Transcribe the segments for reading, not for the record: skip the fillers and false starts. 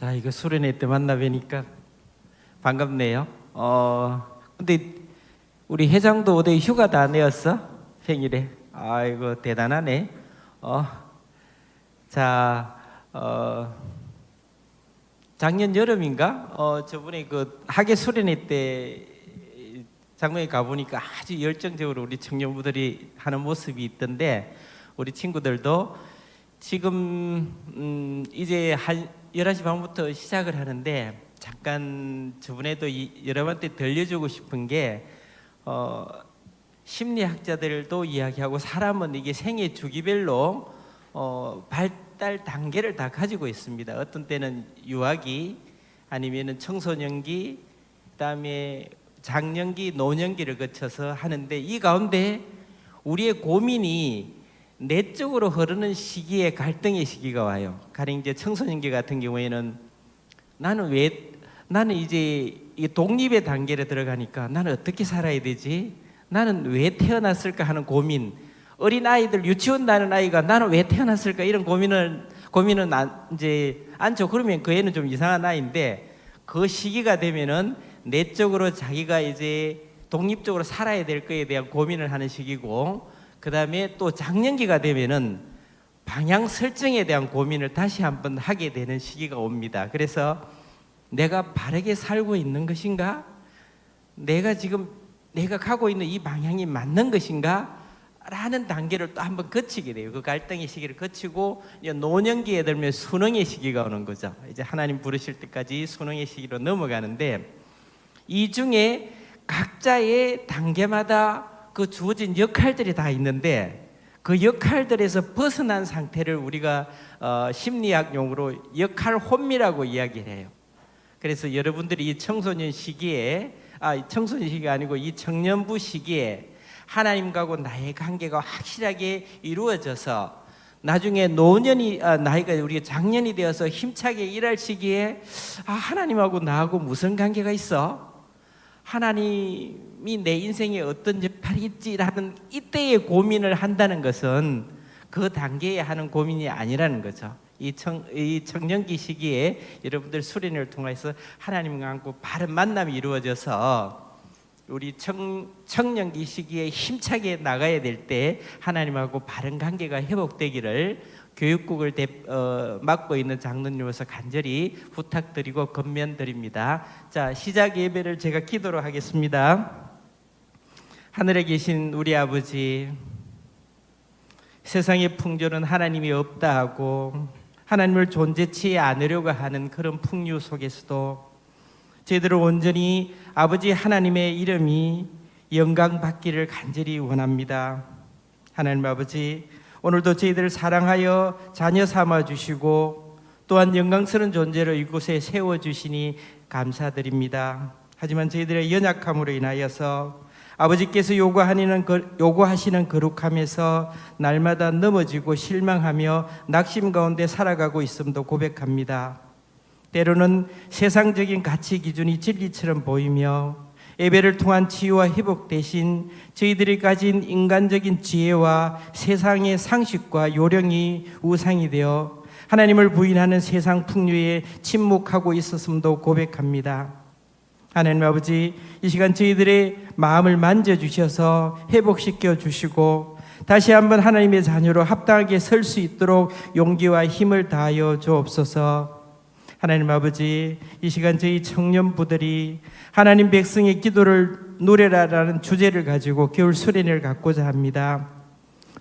자, 이거 수련회 때 만나 뵈니까 반갑네요. 근데 우리 회장도 어디 휴가 다 내었어? 생일에. 아이고 대단하네. 자, 작년 여름인가? 저번에 그 학예 수련회 때 장로에 가보니까 아주 열정적으로 우리 청년부들이 하는 모습이 있던데, 우리 친구들도 지금 이제 한 11시 반부터 시작을 하는데, 잠깐 저번에도 여러분한테 들려주고 싶은 게, 심리학자들도 이야기하고 사람은 이게 생애 주기별로 발달 단계를 다 가지고 있습니다. 어떤 때는 유아기, 아니면은 청소년기, 그다음에 장년기, 노년기를 거쳐서 하는데, 이 가운데 우리의 고민이 내적으로 흐르는 시기에 갈등의 시기가 와요. 가령 이제 청소년기 같은 경우에는 나는 이제 이 독립의 단계로 들어가니까 나는 어떻게 살아야 되지? 나는 왜 태어났을까 하는 고민. 어린 아이들, 유치원 다니는 아이가 나는 왜 태어났을까 이런 고민은 이제 않죠. 그러면 그 애는 좀 이상한 아이인데, 그 시기가 되면은 내적으로 자기가 이제 독립적으로 살아야 될 거에 대한 고민을 하는 시기고, 그 다음에 또 장년기가 되면은 방향 설정에 대한 고민을 다시 한번 하게 되는 시기가 옵니다. 그래서 내가 바르게 살고 있는 것인가? 내가 가고 있는 이 방향이 맞는 것인가? 라는 단계를 또 한번 거치게 돼요. 그 갈등의 시기를 거치고 이제 노년기에 들면 순응의 시기가 오는 거죠. 이제 하나님 부르실 때까지 순응의 시기로 넘어가는데, 이 중에 각자의 단계마다 그 주어진 역할들이 다 있는데, 그 역할들에서 벗어난 상태를 우리가 심리학 용어로 역할 혼미라고 이야기를 해요. 그래서 여러분들이 이 청소년 시기에, 청소년 시기가 아니고 이 청년부 시기에 하나님과고 나의 관계가 확실하게 이루어져서 나중에 노년이 나이가 우리가 장년이 되어서 힘차게 일할 시기에 하나님하고 나하고 무슨 관계가 있어? 하나님이 내 인생에 어떤 역할이 있지라는 이때의 고민을 한다는 것은 그 단계에 하는 고민이 아니라는 거죠. 이 청년기 시기에 여러분들 수련회를 통해서 하나님과 함께 바른 만남이 이루어져서 우리 청년기 시기에 힘차게 나가야 될 때 하나님하고 바른 관계가 회복되기를 교육국을 맡고 있는 장로님으로서 간절히 부탁드리고 권면드립니다. 자, 시작 예배를 제가 기도로 하겠습니다. 하늘에 계신 우리 아버지, 세상의 풍조는 하나님이 없다 하고 하나님을 존재치 않으려고 하는 그런 풍류 속에서도 저희들은 온전히 아버지 하나님의 이름이 영광받기를 간절히 원합니다. 하나님 아버지, 오늘도 저희들을 사랑하여 자녀 삼아주시고 또한 영광스러운 존재로 이곳에 세워주시니 감사드립니다. 하지만 저희들의 연약함으로 인하여서 아버지께서 요구하시는 거룩함에서 날마다 넘어지고 실망하며 낙심 가운데 살아가고 있음도 고백합니다. 때로는 세상적인 가치 기준이 진리처럼 보이며 예배를 통한 치유와 회복 대신 저희들이 가진 인간적인 지혜와 세상의 상식과 요령이 우상이 되어 하나님을 부인하는 세상 풍류에 침묵하고 있었음도 고백합니다. 하나님 아버지, 이 시간 저희들의 마음을 만져주셔서 회복시켜 주시고 다시 한번 하나님의 자녀로 합당하게 설 수 있도록 용기와 힘을 다하여 주옵소서. 하나님 아버지, 이 시간 저희 청년부들이 하나님 백성의 기도를 누려라라는 주제를 가지고 겨울 수련회를 갖고자 합니다.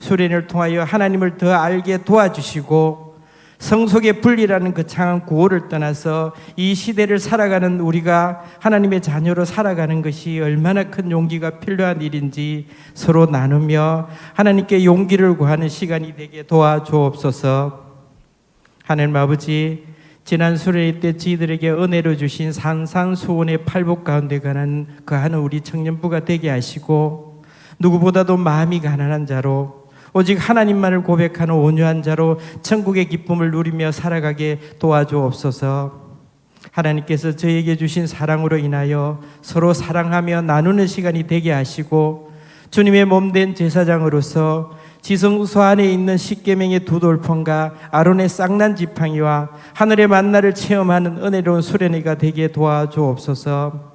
수련회를 통하여 하나님을 더 알게 도와주시고 성속의 분리라는 거창한 구호를 떠나서 이 시대를 살아가는 우리가 하나님의 자녀로 살아가는 것이 얼마나 큰 용기가 필요한 일인지 서로 나누며 하나님께 용기를 구하는 시간이 되게 도와주옵소서. 하나님 아버지, 지난 수련회 때 저희들에게 은혜로 주신 산산수훈의 팔복 가운데 거하는 우리 청년부가 되게 하시고 누구보다도 마음이 가난한 자로 오직 하나님만을 고백하는 온유한 자로 천국의 기쁨을 누리며 살아가게 도와주옵소서. 하나님께서 저에게 주신 사랑으로 인하여 서로 사랑하며 나누는 시간이 되게 하시고 주님의 몸된 제사장으로서 지성소 안에 있는 십계명의 두 돌판과 아론의 쌍난 지팡이와 하늘의 만나를 체험하는 은혜로운 수련회가 되게 도와주옵소서.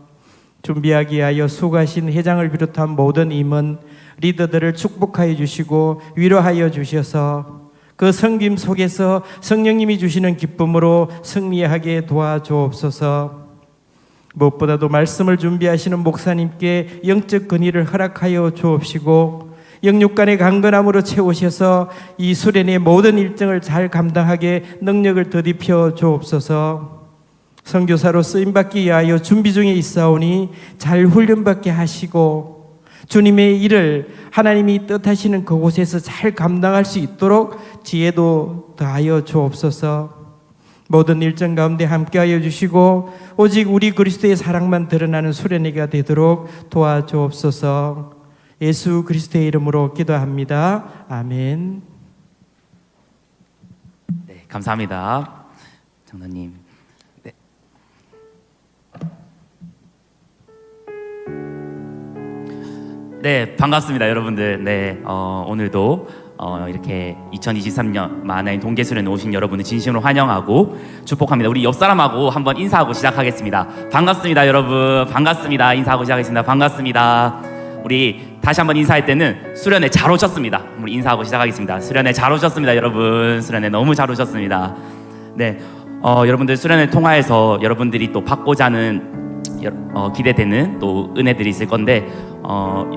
준비하기 위하여 수고하신 회장을 비롯한 모든 임원 리더들을 축복하여 주시고 위로하여 주셔서 그 섬김 속에서 성령님이 주시는 기쁨으로 승리하게 도와주옵소서. 무엇보다도 말씀을 준비하시는 목사님께 영적 근위를 허락하여 주옵시고 영육간의 강건함으로 채우셔서 이 수련의 모든 일정을 잘 감당하게 능력을 더딥혀 주옵소서. 선교사로 쓰임받기 위하여 준비 중에 있사오니 잘 훈련받게 하시고 주님의 일을 하나님이 뜻하시는 그곳에서 잘 감당할 수 있도록 지혜도 더하여 주옵소서. 모든 일정 가운데 함께하여 주시고 오직 우리 그리스도의 사랑만 드러나는 수련회가 되도록 도와주옵소서. 예수 그리스도의 이름으로 기도합니다. 아멘. 네, 감사합니다, 장로님. 네. 네, 반갑습니다, 여러분들. 네, 오늘도 이렇게 2023년 마하나임 동계수련회 오신 여러분을 진심으로 환영하고 축복합니다. 우리 옆 사람하고 한번 인사하고 시작하겠습니다. 반갑습니다, 여러분. 반갑습니다. 인사하고 시작하겠습니다. 반갑습니다. 우리 다시 한번 인사할 때는 수련회 잘 오셨습니다. 우리 인사하고 시작하겠습니다. 수련회 잘 오셨습니다, 여러분. 수련회 너무 잘 오셨습니다. 네, 여러분들 수련회 통화해서 여러분들이 또 받고자 하는 기대되는 또 은혜들이 있을 건데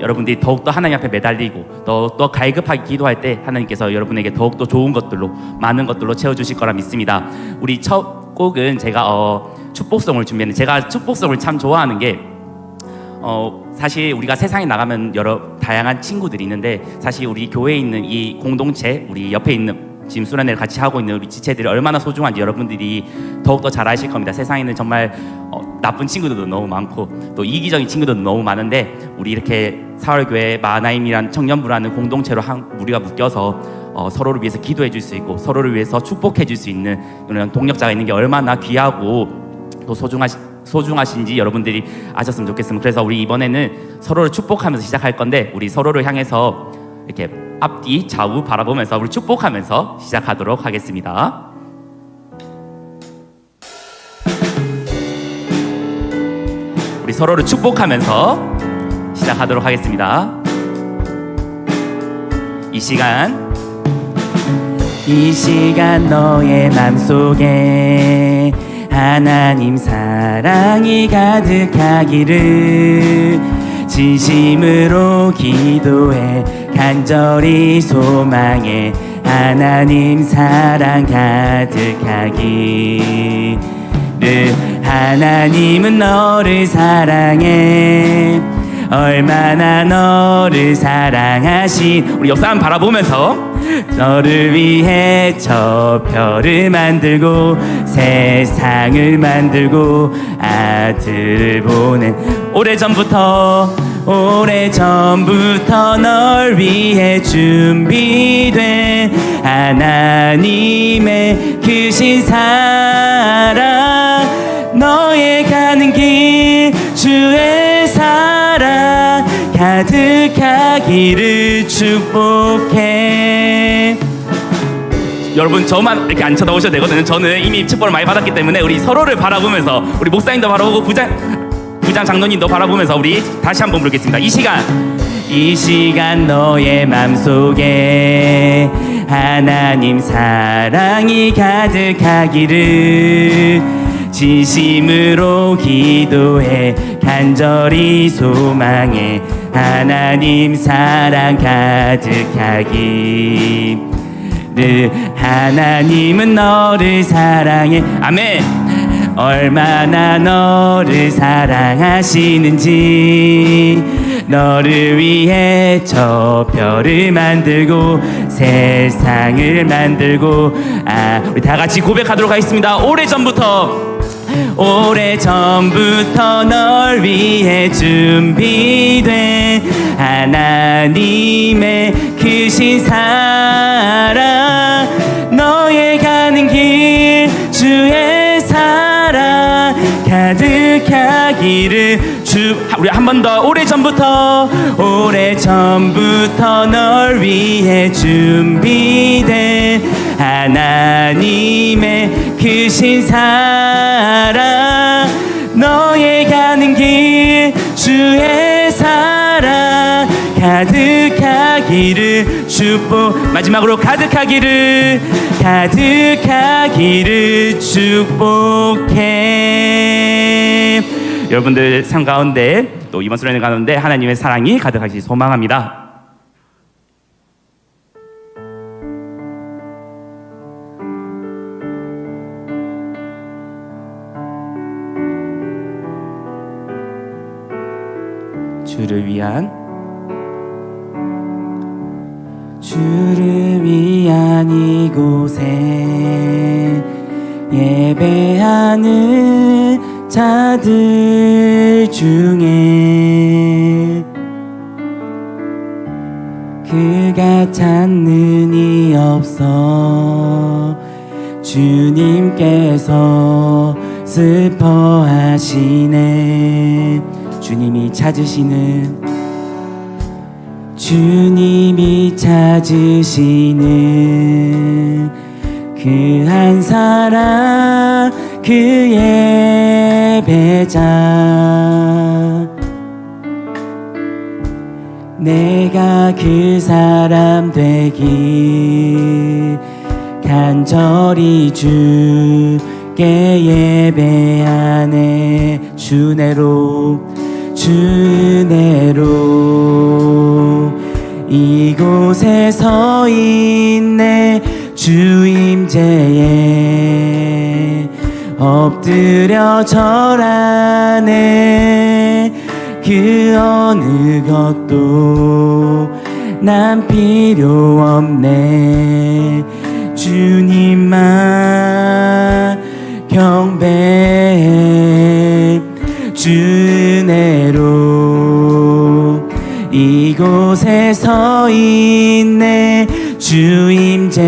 여러분들이 더욱더 하나님 앞에 매달리고 더 갈급하게 기도할 때 하나님께서 여러분에게 더욱더 좋은 것들로 많은 것들로 채워주실 거라 믿습니다. 우리 첫 곡은 제가 축복송을 준비했는데 제가 축복송을 참 좋아하는 게 사실 우리가 세상에 나가면 여러 다양한 친구들이 있는데 사실 우리 교회에 있는 이 공동체 우리 옆에 있는 지금 수련회를 같이 하고 있는 우리 지체들이 얼마나 소중한지 여러분들이 더욱더 잘 아실 겁니다. 세상에는 정말 나쁜 친구들도 너무 많고 또 이기적인 친구들도 너무 많은데 우리 이렇게 사월교회 마하나임이라는 청년부라는 공동체로 우리가 묶여서 서로를 위해서 기도해 줄 수 있고 서로를 위해서 축복해 줄 수 있는 이런 동력자가 있는 게 얼마나 귀하고 또 소중하신지 여러분들이 아셨으면 좋겠습니다. 그래서 우리 이번에는 서로를 축복하면서 시작할 건데 우리 서로를 향해서 이렇게 앞뒤 좌우 바라보면서 우리 축복하면서 시작하도록 하겠습니다. 우리 서로를 축복하면서 시작하도록 하겠습니다. 이 시간 너의 맘속에 하나님 사랑이 가득하기를 진심으로 기도해 간절히 소망해 하나님 사랑 가득하기를. 하나님은 너를 사랑해 얼마나 너를 사랑하신 우리 옆 사람 바라보면서 너를 위해 저 별을 만들고 세상을 만들고 아들을 보낸 오래전부터 널 위해 준비된 하나님의 크신 사랑 너의 가는 길 주의 사랑 가득하기를 축복해. 여러분 저만 이렇게 안 쳐다보셔도 되거든요. 저는 이미 축복을 많이 받았기 때문에 우리 서로를 바라보면서 우리 목사님도 바라보고 부장 장로님도 바라보면서 우리 다시 한번 부르겠습니다. 이 시간 너의 맘속에 하나님 사랑이 가득하기를 진심으로 기도해 간절히 소망해 하나님 사랑 가득하기를. 하나님은 너를 사랑해. 아멘. 얼마나 너를 사랑하시는지 너를 위해 저 별을 만들고 세상을 만들고 우리 다 같이 고백하도록 하겠습니다. 오래전부터 널 위해 준비된 하나님의 크신 사랑 너의 가는 길 주의 사랑 가득하기를 우리 한 번 더. 오래전부터 널 위해 준비된 하나님의 크신 사랑, 너의 가는 길 주의 사랑 가득하기를 축복. 마지막으로 가득하기를 축복해. 여러분들 삶 가운데 또 이번 수련회 가운데 하나님의 사랑이 가득하시길 소망합니다. 주를 위한 이곳에 예배하는 자들 중에 그가 찾는 이 없어 주님께서 슬퍼하시네. 주님이 찾으시는 그 한 사람, 그 예배자. 내가 그 사람 되길 간절히 주께 예배하네. 주내로 이곳에 서 있네. 주 임재에 엎드려 절하네. 그 어느 것도 난 필요 없네. 주님만 경배해. 주내로 이곳에 서 있네. 주 임재에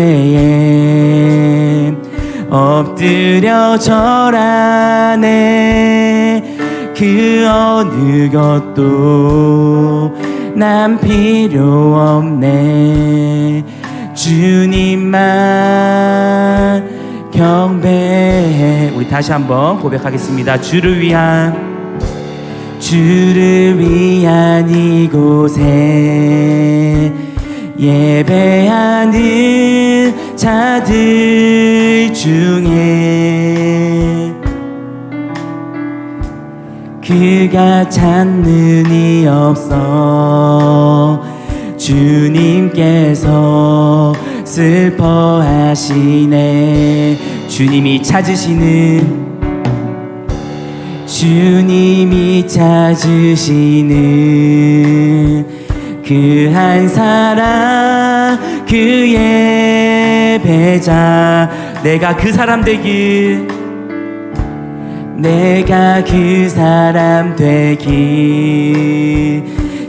엎드려 절하네. 그 어느 것도 난 필요 없네. 주님만 경배해. 우리 다시 한번 고백하겠습니다. 주를 위한 이곳에 예배하는 자들 중에 그가 찾는 이 없어 주님께서 슬퍼하시네. 주님이 찾으시는 그 한 사람, 그 예배자. 내가 그 사람 되길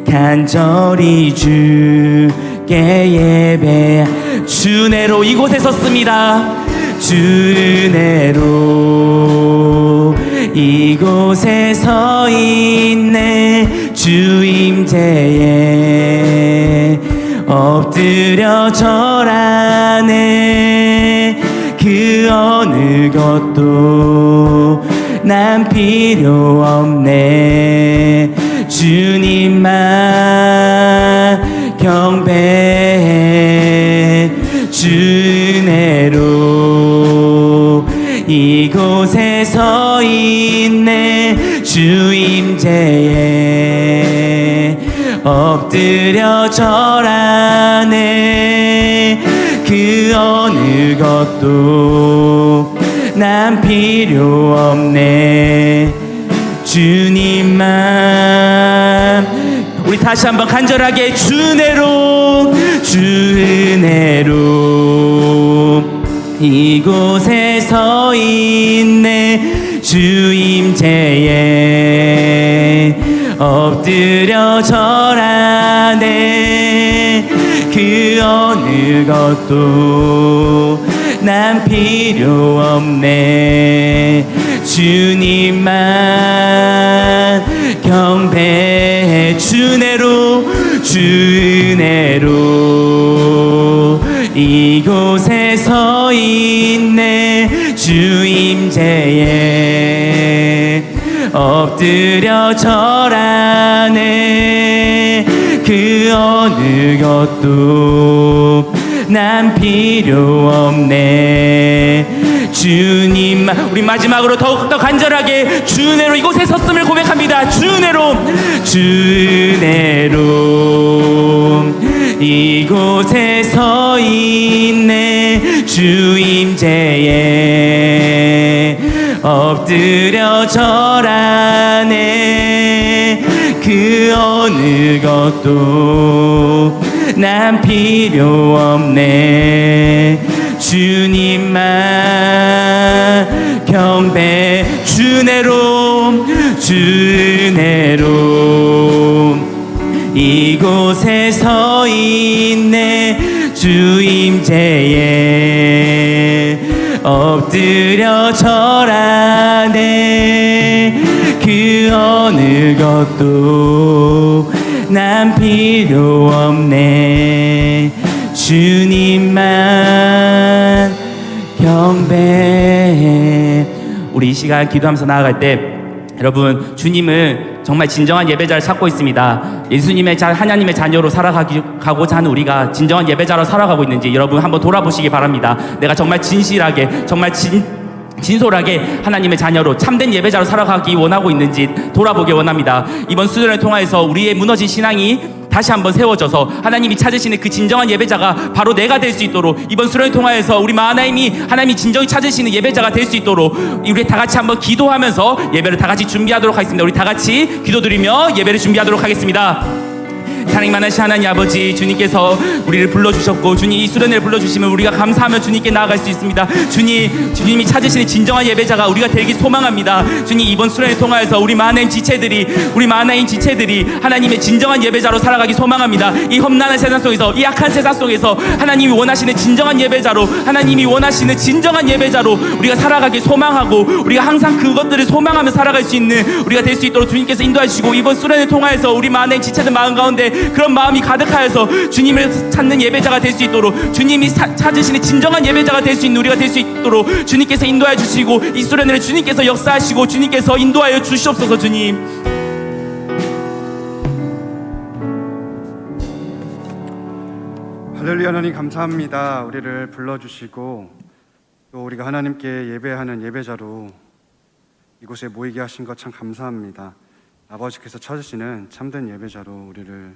간절히 주께 예배. 주내로 이곳에 섰습니다. 주내로 이곳에 서 있네. 주 임재에 엎드려 절하네. 그 어느 것도 난 필요 없네. 주님만 경배해. 주내로 이곳에 서 있네. 주 임재에 엎드려 절하네. 그 어느 것도 난 필요 없네. 주님만. 우리 다시 한번 간절하게 주내로 이곳에 서 있네. 주 임재에 엎드려 절하네. 그 어느 것도 난 필요 없네. 주님만 경배해. 주내로 주내로 이곳에 서 있네. 주임제에 엎드려 절하네. 그 어느 것도 난 필요 없네. 주님만. 우리 마지막으로 더욱더 간절하게 주내로 이곳에 섰음을 고백합니다. 주내로 주내로 이곳에 서 있네. 주임제에 엎드려 절하네. 그 어느 것도 난 필요 없네. 주님만 경배. 주내로 주내로 이곳에 서 있네. 주임제에 엎드려 절하네. 그 어느 것도 난 필요 없네. 주님만 경배해. 우리 이 시간 기도하면서 나아갈 때 여러분, 주님은 정말 진정한 예배자를 찾고 있습니다. 예수님의 하나님의 자녀로 살아가고자 하는 우리가 진정한 예배자로 살아가고 있는지 여러분 한번 돌아보시기 바랍니다. 내가 정말 진실하게, 정말 진솔하게 하나님의 자녀로 참된 예배자로 살아가기 원하고 있는지 돌아보기 원합니다. 이번 수련을 통해서 우리의 무너진 신앙이 다시 한번 세워져서 하나님이 찾으시는 그 진정한 예배자가 바로 내가 될 수 있도록, 이번 수련을 통하여서 우리 하나님이 진정히 찾으시는 예배자가 될 수 있도록 우리 다 같이 한번 기도하면서 예배를 다 같이 준비하도록 하겠습니다. 우리 다 같이 기도드리며 예배를 준비하도록 하겠습니다. 사랑이 많으신 하나님 아버지, 주님께서 우리를 불러주셨고 주님 이 수련회를 불러주시면 우리가 감사하며 주님께 나아갈 수 있습니다. 주님이 찾으시는 진정한 예배자가 우리가 되기 소망합니다. 주님, 이번 수련회를 통하여서 우리 마하나임 지체들이 하나님의 진정한 예배자로 살아가기 소망합니다. 이 험난한 세상 속에서, 이 악한 세상 속에서 하나님이 원하시는 진정한 예배자로, 하나님이 원하시는 진정한 예배자로 우리가 살아가기 소망하고 우리가 항상 그것들을 소망하며 살아갈 수 있는 우리가 될 수 있도록 주님께서 인도해 주시고, 이번 수련회를 통하여서 우리 마하나임 지체들 마음 가운데 그런 마음이 가득하여서 주님을 찾는 예배자가 될 수 있도록, 주님이 찾으시는 진정한 예배자가 될 수 있는 우리가 될 수 있도록 주님께서 인도하여 주시고, 이 수련회를 주님께서 역사하시고 주님께서 인도하여 주시옵소서. 주님, 할렐루야. 하나님 감사합니다. 우리를 불러주시고 또 우리가 하나님께 예배하는 예배자로 이곳에 모이게 하신 것 참 감사합니다. 아버지께서 찾으시는 참된 예배자로 우리를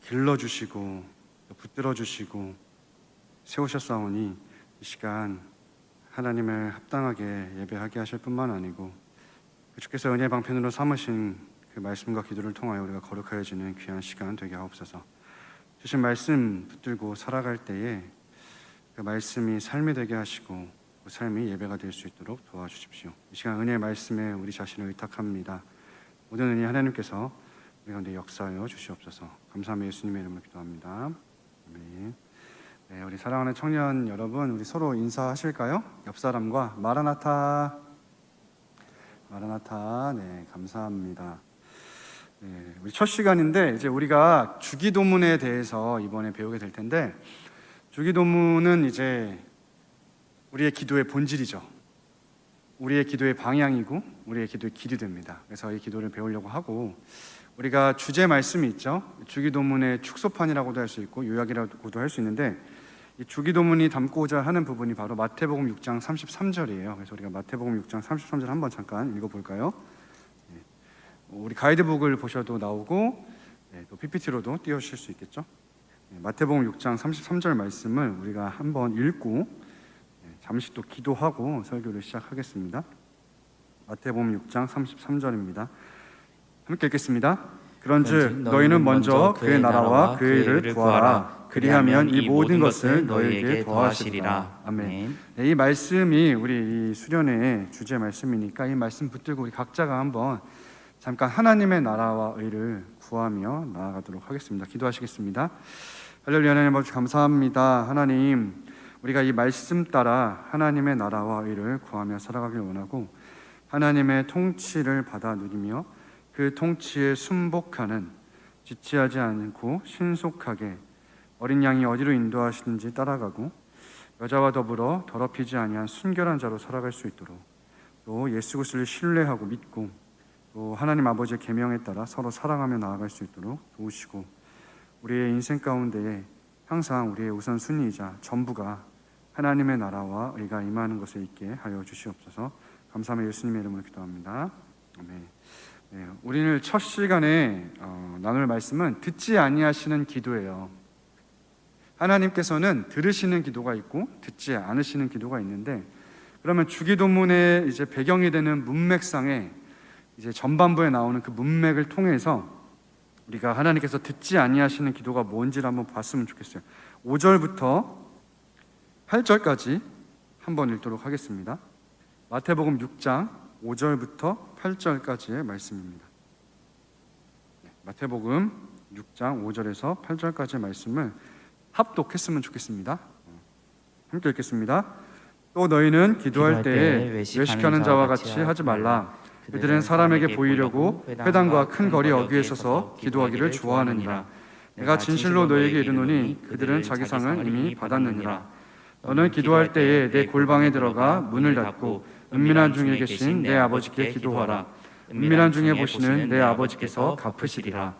길러주시고 붙들어주시고 세우셨사오니 이 시간 하나님을 합당하게 예배하게 하실 뿐만 아니고 주께서 은혜 방편으로 삼으신 그 말씀과 기도를 통하여 우리가 거룩하여지는 귀한 시간 되게 하옵소서. 주신 말씀 붙들고 살아갈 때에 그 말씀이 삶이 되게 하시고 그 삶이 예배가 될 수 있도록 도와주십시오. 이 시간 은혜의 말씀에 우리 자신을 의탁합니다. 모든 은혜 하나님께서 우리 가운데 역사하여 주시옵소서. 감사하며 예수님의 이름으로 기도합니다. 아멘. 네, 우리 사랑하는 청년 여러분, 우리 서로 인사하실까요? 옆 사람과 마라나타. 마라나타. 네, 감사합니다. 네, 우리 첫 시간인데 이제 우리가 주기도문에 대해서 이번에 배우게 될 텐데, 주기도문은 이제 우리의 기도의 본질이죠. 우리의 기도의 방향이고 우리의 기도의 길이 됩니다. 그래서 이 기도를 배우려고 하고, 우리가 주제 말씀이 있죠. 주기도문의 축소판이라고도 할 수 있고 요약이라고도 할 수 있는데, 이 주기도문이 담고자 하는 부분이 바로 마태복음 6장 33절이에요. 그래서 우리가 마태복음 6장 33절 한번 잠깐 읽어볼까요? 우리 가이드북을 보셔도 나오고 또 PPT로도 띄우실 수 있겠죠. 마태복음 6장 33절 말씀을 우리가 한번 읽고 잠시 또 기도하고 설교를 시작하겠습니다. 마태복음 6장 33절입니다. 함께 읽겠습니다. 그런즉 너희는 먼저 그의 나라와 그의 일을 구하라. 그리하면 이 모든 것을 너희에게 더하시리라. 아멘. 네, 이 말씀이 우리 이 수련회의 주제 말씀이니까 이 말씀 붙들고 우리 각자가 한번 잠깐 하나님의 나라와 의를 구하며 나아가도록 하겠습니다. 기도하시겠습니다. 할렐루야. 하나님 아버지 감사합니다. 하나님, 우리가 이 말씀 따라 하나님의 나라와 의를 구하며 살아가길 원하고 하나님의 통치를 받아 누리며 그 통치에 순복하는, 지체하지 않고 신속하게 어린 양이 어디로 인도하시는지 따라가고 여자와 더불어 더럽히지 아니한 순결한 자로 살아갈 수 있도록, 또 예수 그리스도를 신뢰하고 믿고 또 하나님 아버지의 계명에 따라 서로 사랑하며 나아갈 수 있도록 도우시고, 우리의 인생 가운데에 항상 우리의 우선순위이자 전부가 하나님의 나라와 의가 임하는 것을 있게 하여 주시옵소서. 감사하며 예수님의 이름으로 기도합니다. 아멘. 네, 우리는 첫 시간에 나눌 말씀은 듣지 아니하시는 기도예요. 하나님께서는 들으시는 기도가 있고 듣지 않으시는 기도가 있는데, 그러면 주기도문의 이제 배경이 되는 문맥상에 이제 전반부에 나오는 그 문맥을 통해서 우리가 하나님께서 듣지 아니하시는 기도가 뭔지를 한번 봤으면 좋겠어요. 5절부터 8절까지 한번 읽도록 하겠습니다. 마태복음 6장 5절부터 8절까지의 말씀입니다. 마태복음 6장 5절에서 8절까지의 말씀을 합독했으면 좋겠습니다. 함께 읽겠습니다. 또 너희는 기도할 때에 외식하는 자와 같이 하지 말라. 그들은 사람에게 보이려고 회당과 큰 거리 어귀에 서서 기도하기를 좋아하느니라. 내가 진실로 너희에게 이르노니 그들은 자기 상을 이미 받았느니라. 너는 기도할 때에 내 골방에 들어가 문을 닫고 은밀한 중에 계신 내 아버지께 기도하라. 은밀한 중에 보시는 내 아버지께서 갚으시리라.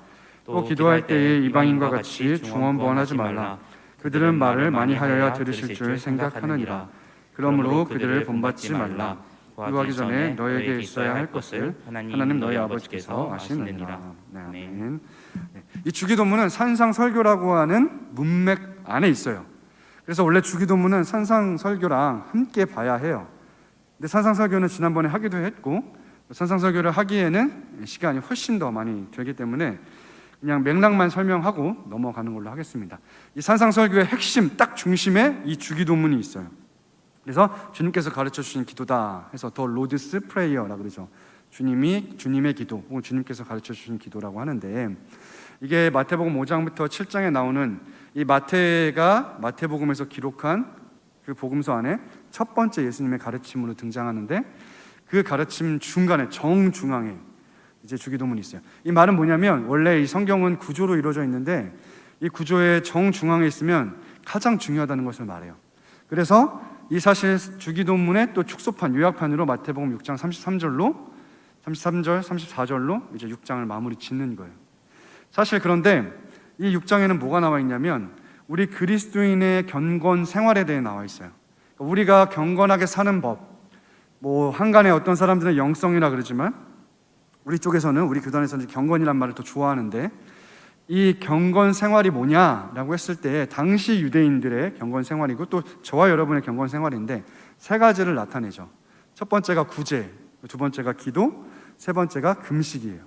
또 기도할 때에 이방인과 같이 중언부언하지 말라. 그들은 말을 많이 하여야 들으실 줄 생각하느니라. 그러므로 그들을 본받지 말라. 기도하기 전에 너에게 있어야 할 것을 하나님 너희 아버지께서 아시느니라. 네, 아멘. 이 주기도문은 산상설교라고 하는 문맥 안에 있어요. 그래서 원래 주기도문은 산상설교랑 함께 봐야 해요. 근데 산상설교는 지난번에 하기도 했고, 산상설교를 하기에는 시간이 훨씬 더 많이 들기 때문에 그냥 맥락만 설명하고 넘어가는 걸로 하겠습니다. 이 산상설교의 핵심, 딱 중심에 이 주기도문이 있어요. 그래서 주님께서 가르쳐 주신 기도다 해서 더 로드스 프레이어라 그러죠. 주님의 기도, 혹은 주님께서 가르쳐 주신 기도라고 하는데, 이게 마태복음 5장부터 7장에 나오는 이 마태가 마태복음에서 기록한 그 복음서 안에 첫 번째 예수님의 가르침으로 등장하는데, 그 가르침 중간에 정중앙에 이제 주기도문이 있어요. 이 말은 뭐냐면, 원래 이 성경은 구조로 이루어져 있는데 이 구조의 정중앙에 있으면 가장 중요하다는 것을 말해요. 그래서 이 사실 주기도문의 또 축소판, 요약판으로 마태복음 6장 33절, 34절로 이제 6장을 마무리 짓는 거예요. 사실 그런데 이 6장에는 뭐가 나와 있냐면, 우리 그리스도인의 경건 생활에 대해 나와 있어요. 우리가 경건하게 사는 법, 뭐 한간에 어떤 사람들은 영성이라 그러지만 우리 쪽에서는, 우리 교단에서는 경건이란 말을 더 좋아하는데, 이 경건 생활이 뭐냐라고 했을 때 당시 유대인들의 경건 생활이고 또 저와 여러분의 경건 생활인데 세 가지를 나타내죠. 첫 번째가 구제, 두 번째가 기도, 세 번째가 금식이에요.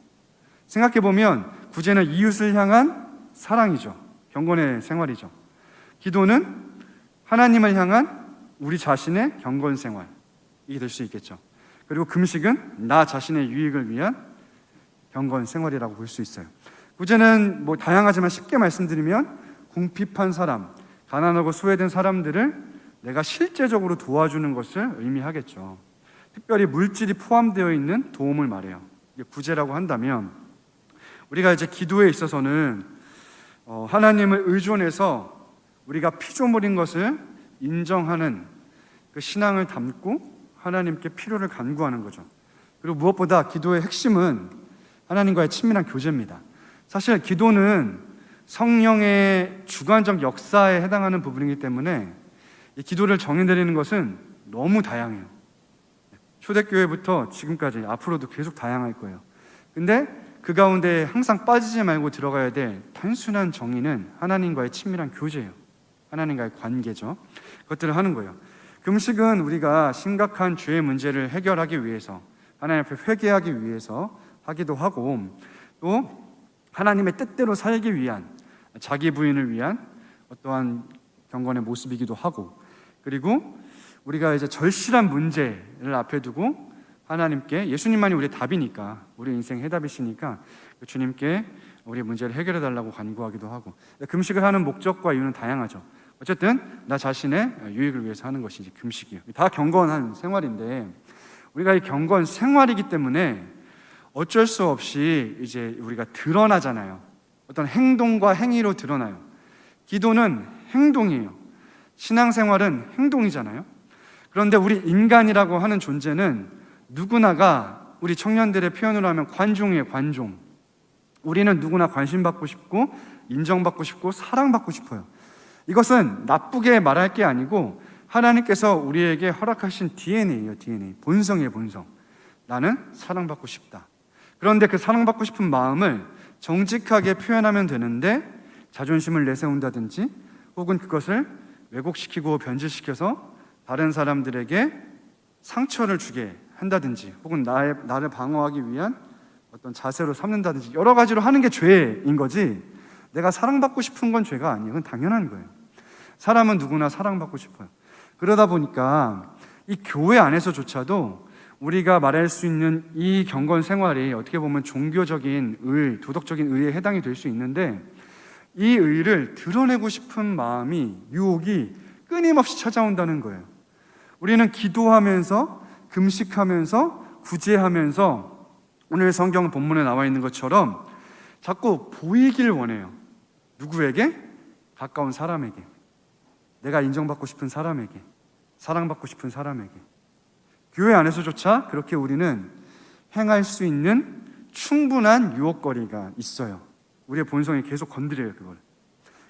생각해보면 구제는 이웃을 향한 사랑이죠. 경건의 생활이죠. 기도는 하나님을 향한 우리 자신의 경건 생활이 될 수 있겠죠. 그리고 금식은 나 자신의 유익을 위한 경건 생활이라고 볼 수 있어요. 구제는 뭐 다양하지만 쉽게 말씀드리면, 궁핍한 사람, 가난하고 소외된 사람들을 내가 실제적으로 도와주는 것을 의미하겠죠. 특별히 물질이 포함되어 있는 도움을 말해요. 이게 구제라고 한다면, 우리가 이제 기도에 있어서는 하나님을 의존해서 우리가 피조물인 것을 인정하는 그 신앙을 담고 하나님께 필요를 간구하는 거죠. 그리고 무엇보다 기도의 핵심은 하나님과의 친밀한 교제입니다. 사실 기도는 성령의 주관적 역사에 해당하는 부분이기 때문에 이 기도를 정의내리는 것은 너무 다양해요. 초대교회부터 지금까지 앞으로도 계속 다양할 거예요. 근데 그 가운데 항상 빠지지 말고 들어가야 될 단순한 정의는 하나님과의 친밀한 교제예요. 하나님과의 관계죠. 그것들을 하는 거예요. 금식은 우리가 심각한 죄의 문제를 해결하기 위해서, 하나님 앞에 회개하기 위해서 하기도 하고, 또 하나님의 뜻대로 살기 위한, 자기 부인을 위한 어떠한 경건의 모습이기도 하고, 그리고 우리가 이제 절실한 문제를 앞에 두고 하나님께, 예수님만이 우리의 답이니까, 우리 인생 해답이시니까 주님께 우리의 문제를 해결해 달라고 간구하기도 하고, 금식을 하는 목적과 이유는 다양하죠. 어쨌든 나 자신의 유익을 위해서 하는 것이 이제 금식이에요. 다 경건한 생활인데, 우리가 이 경건 생활이기 때문에 어쩔 수 없이 이제 우리가 드러나잖아요. 어떤 행동과 행위로 드러나요. 기도는 행동이에요. 신앙생활은 행동이잖아요. 그런데 우리 인간이라고 하는 존재는 누구나가 우리 청년들의 표현으로 하면 관종이에요. 관종. 우리는 누구나 관심받고 싶고 인정받고 싶고 사랑받고 싶어요. 이것은 나쁘게 말할 게 아니고 하나님께서 우리에게 허락하신 DNA예요. DNA. 본성이에요. 본성. 나는 사랑받고 싶다. 그런데 그 사랑받고 싶은 마음을 정직하게 표현하면 되는데 자존심을 내세운다든지 혹은 그것을 왜곡시키고 변질시켜서 다른 사람들에게 상처를 주게 한다든지 혹은 나를 방어하기 위한 어떤 자세로 삼는다든지 여러 가지로 하는 게 죄인 거지, 내가 사랑받고 싶은 건 죄가 아니에요. 그건 당연한 거예요. 사람은 누구나 사랑받고 싶어요. 그러다 보니까 이 교회 안에서조차도 우리가 말할 수 있는 이 경건 생활이 어떻게 보면 종교적인 의, 도덕적인 의에 해당이 될 수 있는데 이 의를 드러내고 싶은 마음이, 유혹이 끊임없이 찾아온다는 거예요. 우리는 기도하면서, 금식하면서, 구제하면서 오늘 성경 본문에 나와 있는 것처럼 자꾸 보이길 원해요. 누구에게? 가까운 사람에게. 내가 인정받고 싶은 사람에게. 사랑받고 싶은 사람에게. 교회 안에서조차 그렇게 우리는 행할 수 있는 충분한 유혹거리가 있어요. 우리의 본성이 계속 건드려요, 그걸.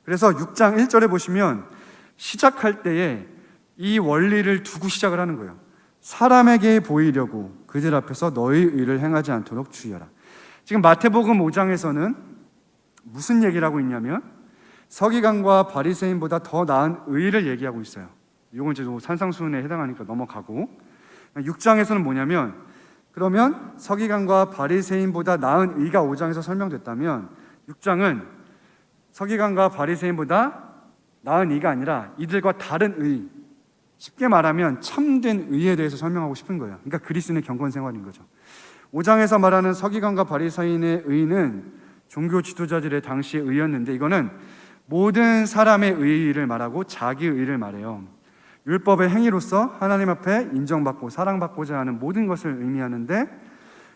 그래서 6장 1절에 보시면 시작할 때에 이 원리를 두고 시작을 하는 거예요. 사람에게 보이려고 그들 앞에서 너의 의를 행하지 않도록 주의하라. 지금 마태복음 5장에서는 무슨 얘기를 하고 있냐면 서기관과 바리새인보다 더 나은 의를 얘기하고 있어요. 이건 이제 산상수훈에 해당하니까 넘어가고, 6장에서는 뭐냐면 그러면 서기관과 바리새인보다 나은 의가 5장에서 설명됐다면 6장은 서기관과 바리새인보다 나은 의가 아니라 이들과 다른 의, 쉽게 말하면 참된 의에 대해서 설명하고 싶은 거예요. 그러니까 그리스도인의 경건 생활인 거죠. 5장에서 말하는 서기관과 바리새인의 의는 종교 지도자들의 당시의 의였는데 이거는 모든 사람의 의를 말하고 자기 의를 말해요. 율법의 행위로서 하나님 앞에 인정받고 사랑받고자 하는 모든 것을 의미하는데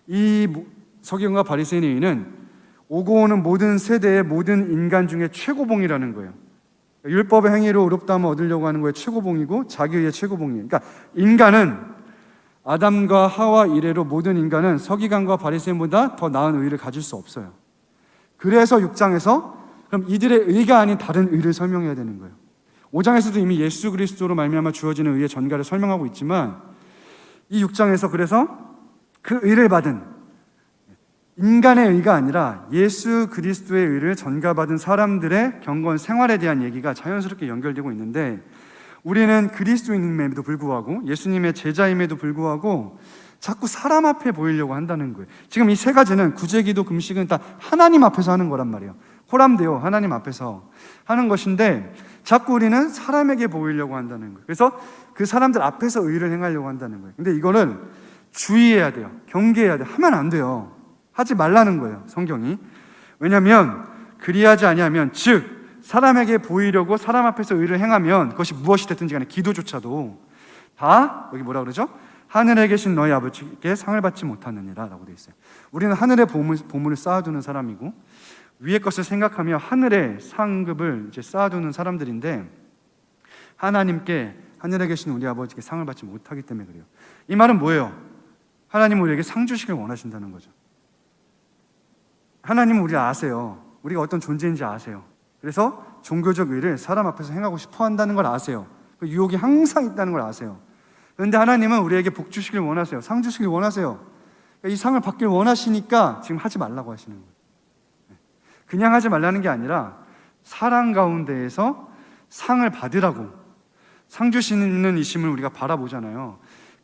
이 서기관과 바리새인의 의는 오고 오는 모든 세대의 모든 인간 중에 최고봉이라는 거예요. 율법의 행위로 의롭다함을 얻으려고 하는 거에 최고봉이고 자기 의의 최고봉이에요. 그러니까 인간은 아담과 하와 이래로 모든 인간은 서기관과 바리새인보다 더 나은 의를 가질 수 없어요. 그래서 6장에서 그럼 이들의 의가 아닌 다른 의를 설명해야 되는 거예요. 5장에서도 이미 예수 그리스도로 말미암아 주어지는 의의 전가를 설명하고 있지만 이 6장에서 그래서 그 의를 받은 인간의 의가 아니라 예수 그리스도의 의를 전가받은 사람들의 경건 생활에 대한 얘기가 자연스럽게 연결되고 있는데 우리는 그리스도인임에도 불구하고 예수님의 제자임에도 불구하고 자꾸 사람 앞에 보이려고 한다는 거예요. 지금 이 세 가지는 구제기도 금식은 다 하나님 앞에서 하는 거란 말이에요. 호람데오 하나님 앞에서 하는 것인데 자꾸 우리는 사람에게 보이려고 한다는 거예요. 그래서 그 사람들 앞에서 의를 행하려고 한다는 거예요. 근데 이거는 주의해야 돼요. 경계해야 돼요. 하면 안 돼요. 하지 말라는 거예요, 성경이. 왜냐하면 그리하지 아니하면 즉 사람에게 보이려고 사람 앞에서 의를 행하면 그것이 무엇이 됐든지 간에 기도조차도 다 여기 뭐라 그러죠? 하늘에 계신 너희 아버지께 상을 받지 못하느니라 라고 되어 있어요. 우리는 하늘의 보물을 쌓아두는 사람이고 위의 것을 생각하며 하늘의 상급을 이제 쌓아두는 사람들인데 하나님께 하늘에 계신 우리 아버지께 상을 받지 못하기 때문에 그래요. 이 말은 뭐예요? 하나님은 우리에게 상 주시길 원하신다는 거죠. 하나님은 우리를 아세요. 우리가 어떤 존재인지 아세요. 그래서 종교적 의를 사람 앞에서 행하고 싶어 한다는 걸 아세요. 그 유혹이 항상 있다는 걸 아세요. 그런데 하나님은 우리에게 복 주시길 원하세요. 상 주시길 원하세요. 그러니까 이 상을 받길 원하시니까 지금 하지 말라고 하시는 거예요. 그냥 하지 말라는 게 아니라 사랑 가운데에서 상을 받으라고, 상 주시는 이심을 우리가 바라보잖아요.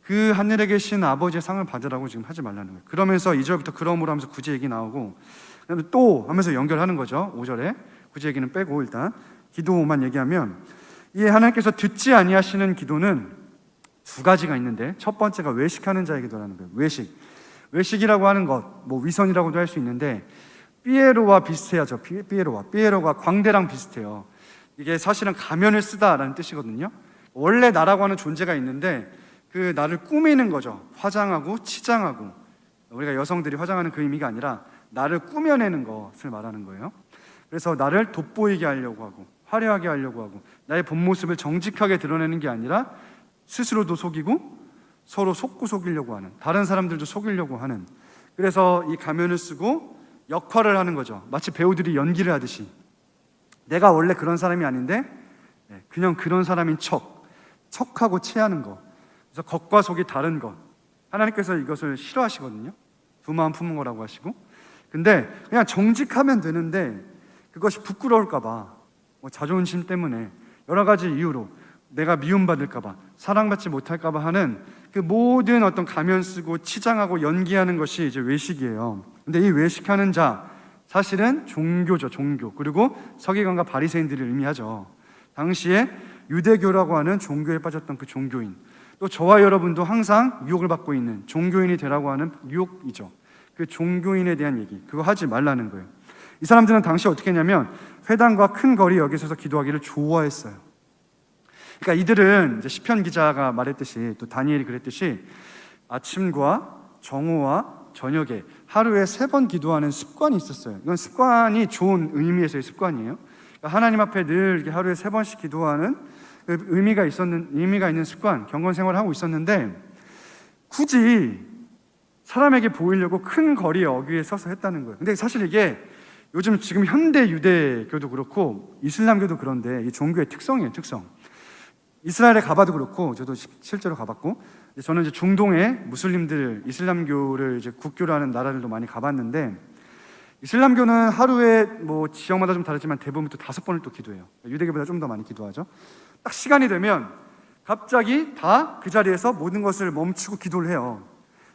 그 하늘에 계신 아버지의 상을 받으라고 지금 하지 말라는 거예요. 그러면서 2절부터 그러므로 하면서 구제 얘기 나오고 그다음에 또 하면서 연결하는 거죠. 5절에 구제 얘기는 빼고 일단 기도만 얘기하면 이 하나님께서 듣지 아니하시는 기도는 두 가지가 있는데 첫 번째가 외식하는 자의 기도라는 거예요. 외식이라고 하는 것, 뭐 위선이라고도 할 수 있는데 삐에로와 비슷해야죠. 삐에로가 광대랑 비슷해요. 이게 사실은 가면을 쓰다라는 뜻이거든요. 원래 나라고 하는 존재가 있는데 그 나를 꾸미는 거죠. 화장하고 치장하고. 우리가 여성들이 화장하는 그 의미가 아니라 나를 꾸며내는 것을 말하는 거예요. 그래서 나를 돋보이게 하려고 하고 화려하게 하려고 하고 나의 본 모습을 정직하게 드러내는 게 아니라 스스로도 속이고 서로 속고 속이려고 하는, 다른 사람들도 속이려고 하는, 그래서 이 가면을 쓰고 역할을 하는 거죠. 마치 배우들이 연기를 하듯이 내가 원래 그런 사람이 아닌데 그냥 그런 사람인 척하고 체하는 거. 그래서 겉과 속이 다른 것. 하나님께서 이것을 싫어하시거든요. 두 마음 품은 거라고 하시고. 근데 그냥 정직하면 되는데 그것이 부끄러울까 봐, 뭐 자존심 때문에 여러 가지 이유로 내가 미움받을까 봐, 사랑받지 못할까 봐 하는 그 모든 어떤 가면 쓰고 치장하고 연기하는 것이 이제 외식이에요. 근데 이 외식하는 자 사실은 종교죠, 종교. 그리고 서기관과 바리새인들을 의미하죠. 당시에 유대교라고 하는 종교에 빠졌던 그 종교인, 또 저와 여러분도 항상 유혹을 받고 있는 종교인이 되라고 하는 유혹이죠. 그 종교인에 대한 얘기, 그거 하지 말라는 거예요. 이 사람들은 당시 어떻게 했냐면 회당과 큰 거리 여기 서서 기도하기를 좋아했어요. 그러니까 이들은 이제 시편 기자가 말했듯이, 또 다니엘이 그랬듯이 아침과 정오와 저녁에 하루에 3번 기도하는 습관이 있었어요. 이건 습관이 좋은 의미에서의 습관이에요. 그러니까 하나님 앞에 늘 이렇게 하루에 3번씩 기도하는 그 의미가 있는 습관, 경건 생활을 하고 있었는데 굳이 사람에게 보이려고 큰 거리에 어귀에 서서 했다는 거예요. 근데 사실 이게 요즘 지금 현대 유대교도 그렇고 이슬람교도 그런데 이 종교의 특성이에요, 특성. 이스라엘에 가봐도 그렇고, 저도 실제로 가봤고, 저는 이제 중동의 무슬림들, 이슬람교를 이제 국교로 하는 나라들도 많이 가봤는데, 이슬람교는 하루에 뭐 지역마다 좀 다르지만 대부분 또 5번을 또 기도해요. 유대교보다 좀 더 많이 기도하죠. 딱 시간이 되면 갑자기 다 그 자리에서 모든 것을 멈추고 기도를 해요.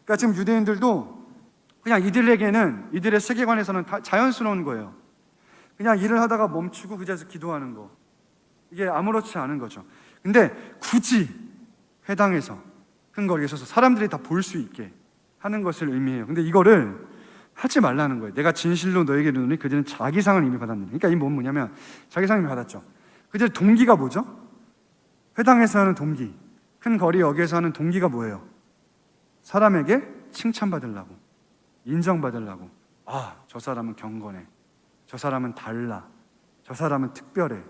그러니까 지금 유대인들도 그냥 이들에게는, 이들의 세계관에서는 다 자연스러운 거예요. 그냥 일을 하다가 멈추고 그 자리에서 기도하는 거. 이게 아무렇지 않은 거죠. 근데 굳이 회당에서 큰 거리에 서서 사람들이 다 볼 수 있게 하는 것을 의미해요. 근데 이거를 하지 말라는 거예요. 내가 진실로 너에게 이르노니 그들은 자기 상을 이미 받았느니. 그러니까 이 뭐냐면 자기 상을 이미 받았죠. 그들 동기가 뭐죠? 회당에서 하는 동기, 큰 거리 여기에서 하는 동기가 뭐예요? 사람에게 칭찬받으려고, 인정받으려고. 아, 저 사람은 경건해, 저 사람은 달라, 저 사람은 특별해,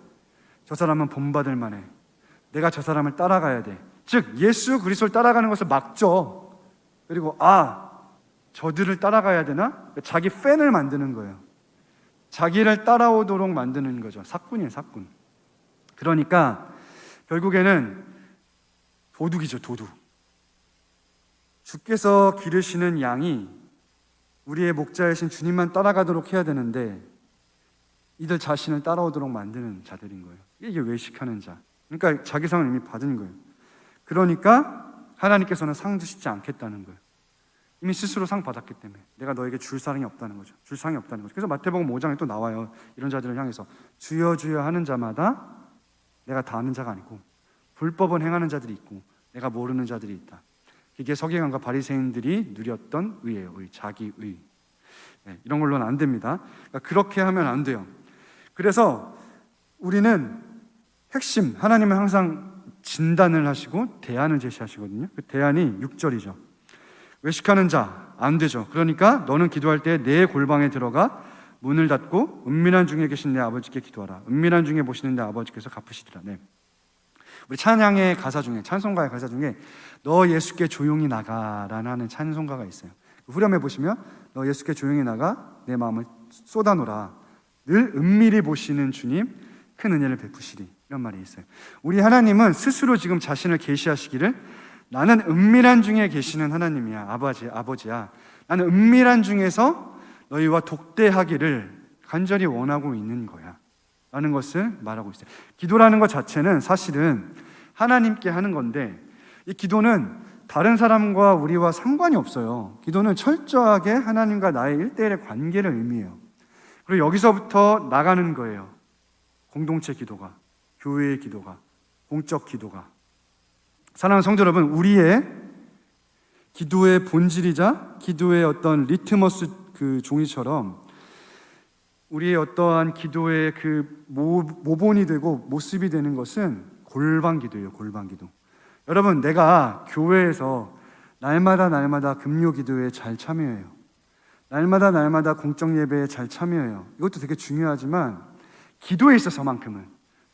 저 사람은 본받을 만해, 내가 저 사람을 따라가야 돼. 즉 예수 그리스도를 따라가는 것을 막죠. 그리고 저들을 따라가야 되나? 자기 팬을 만드는 거예요. 자기를 따라오도록 만드는 거죠. 사꾼이에요, 사꾼. 그러니까 결국에는 도둑이죠, 도둑. 주께서 기르시는 양이 우리의 목자이신 주님만 따라가도록 해야 되는데 이들 자신을 따라오도록 만드는 자들인 거예요. 이게 외식하는 자. 그러니까 자기 상을 이미 받은 거예요. 그러니까 하나님께서는 상 주시지 않겠다는 거예요. 이미 스스로 상 받았기 때문에 내가 너에게 줄 사랑이 없다는 거죠. 줄 상이 없다는 거죠. 그래서 마태복음 5장에 또 나와요. 이런 자들을 향해서 주여 주여 하는 자마다 내가 다 아는 자가 아니고 불법은 행하는 자들이 있고 내가 모르는 자들이 있다. 이게 서기관과 바리새인들이 누렸던 의예요. 의, 자기 의. 네, 이런 걸로는 안 됩니다. 그러니까 그렇게 하면 안 돼요. 그래서 우리는 핵심, 하나님은 항상 진단을 하시고 대안을 제시하시거든요. 그 대안이 6절이죠. 외식하는 자, 안 되죠. 그러니까 너는 기도할 때 내 골방에 들어가 문을 닫고 은밀한 중에 계신 내 아버지께 기도하라. 은밀한 중에 보시는 내 아버지께서 갚으시리라. 네. 우리 찬양의 가사 중에, 찬송가의 가사 중에 너 예수께 조용히 나가라는 하는 찬송가가 있어요. 후렴에 보시면 너 예수께 조용히 나가 내 마음을 쏟아놓으라. 늘 은밀히 보시는 주님 큰 은혜를 베푸시리. 이런 말이 있어요. 우리 하나님은 스스로 지금 자신을 계시하시기를 나는 은밀한 중에 계시는 하나님이야. 아버지야. 나는 은밀한 중에서 너희와 독대하기를 간절히 원하고 있는 거야 라는 것을 말하고 있어요. 기도라는 것 자체는 사실은 하나님께 하는 건데 이 기도는 다른 사람과 우리와 상관이 없어요. 기도는 철저하게 하나님과 나의 1대1의 관계를 의미해요. 그리고 여기서부터 나가는 거예요. 공동체 기도가, 교회의 기도가, 공적 기도가. 사랑하는 성도 여러분, 우리의 기도의 본질이자 기도의 어떤 리트머스 그 종이처럼 우리의 어떠한 기도의 그 모본이 되고 모습이 되는 것은 골방 기도예요. 골방 기도. 여러분, 내가 교회에서 날마다 금요 기도에 잘 참여해요. 날마다 공적 예배에 잘 참여해요. 이것도 되게 중요하지만 기도에 있어서만큼은,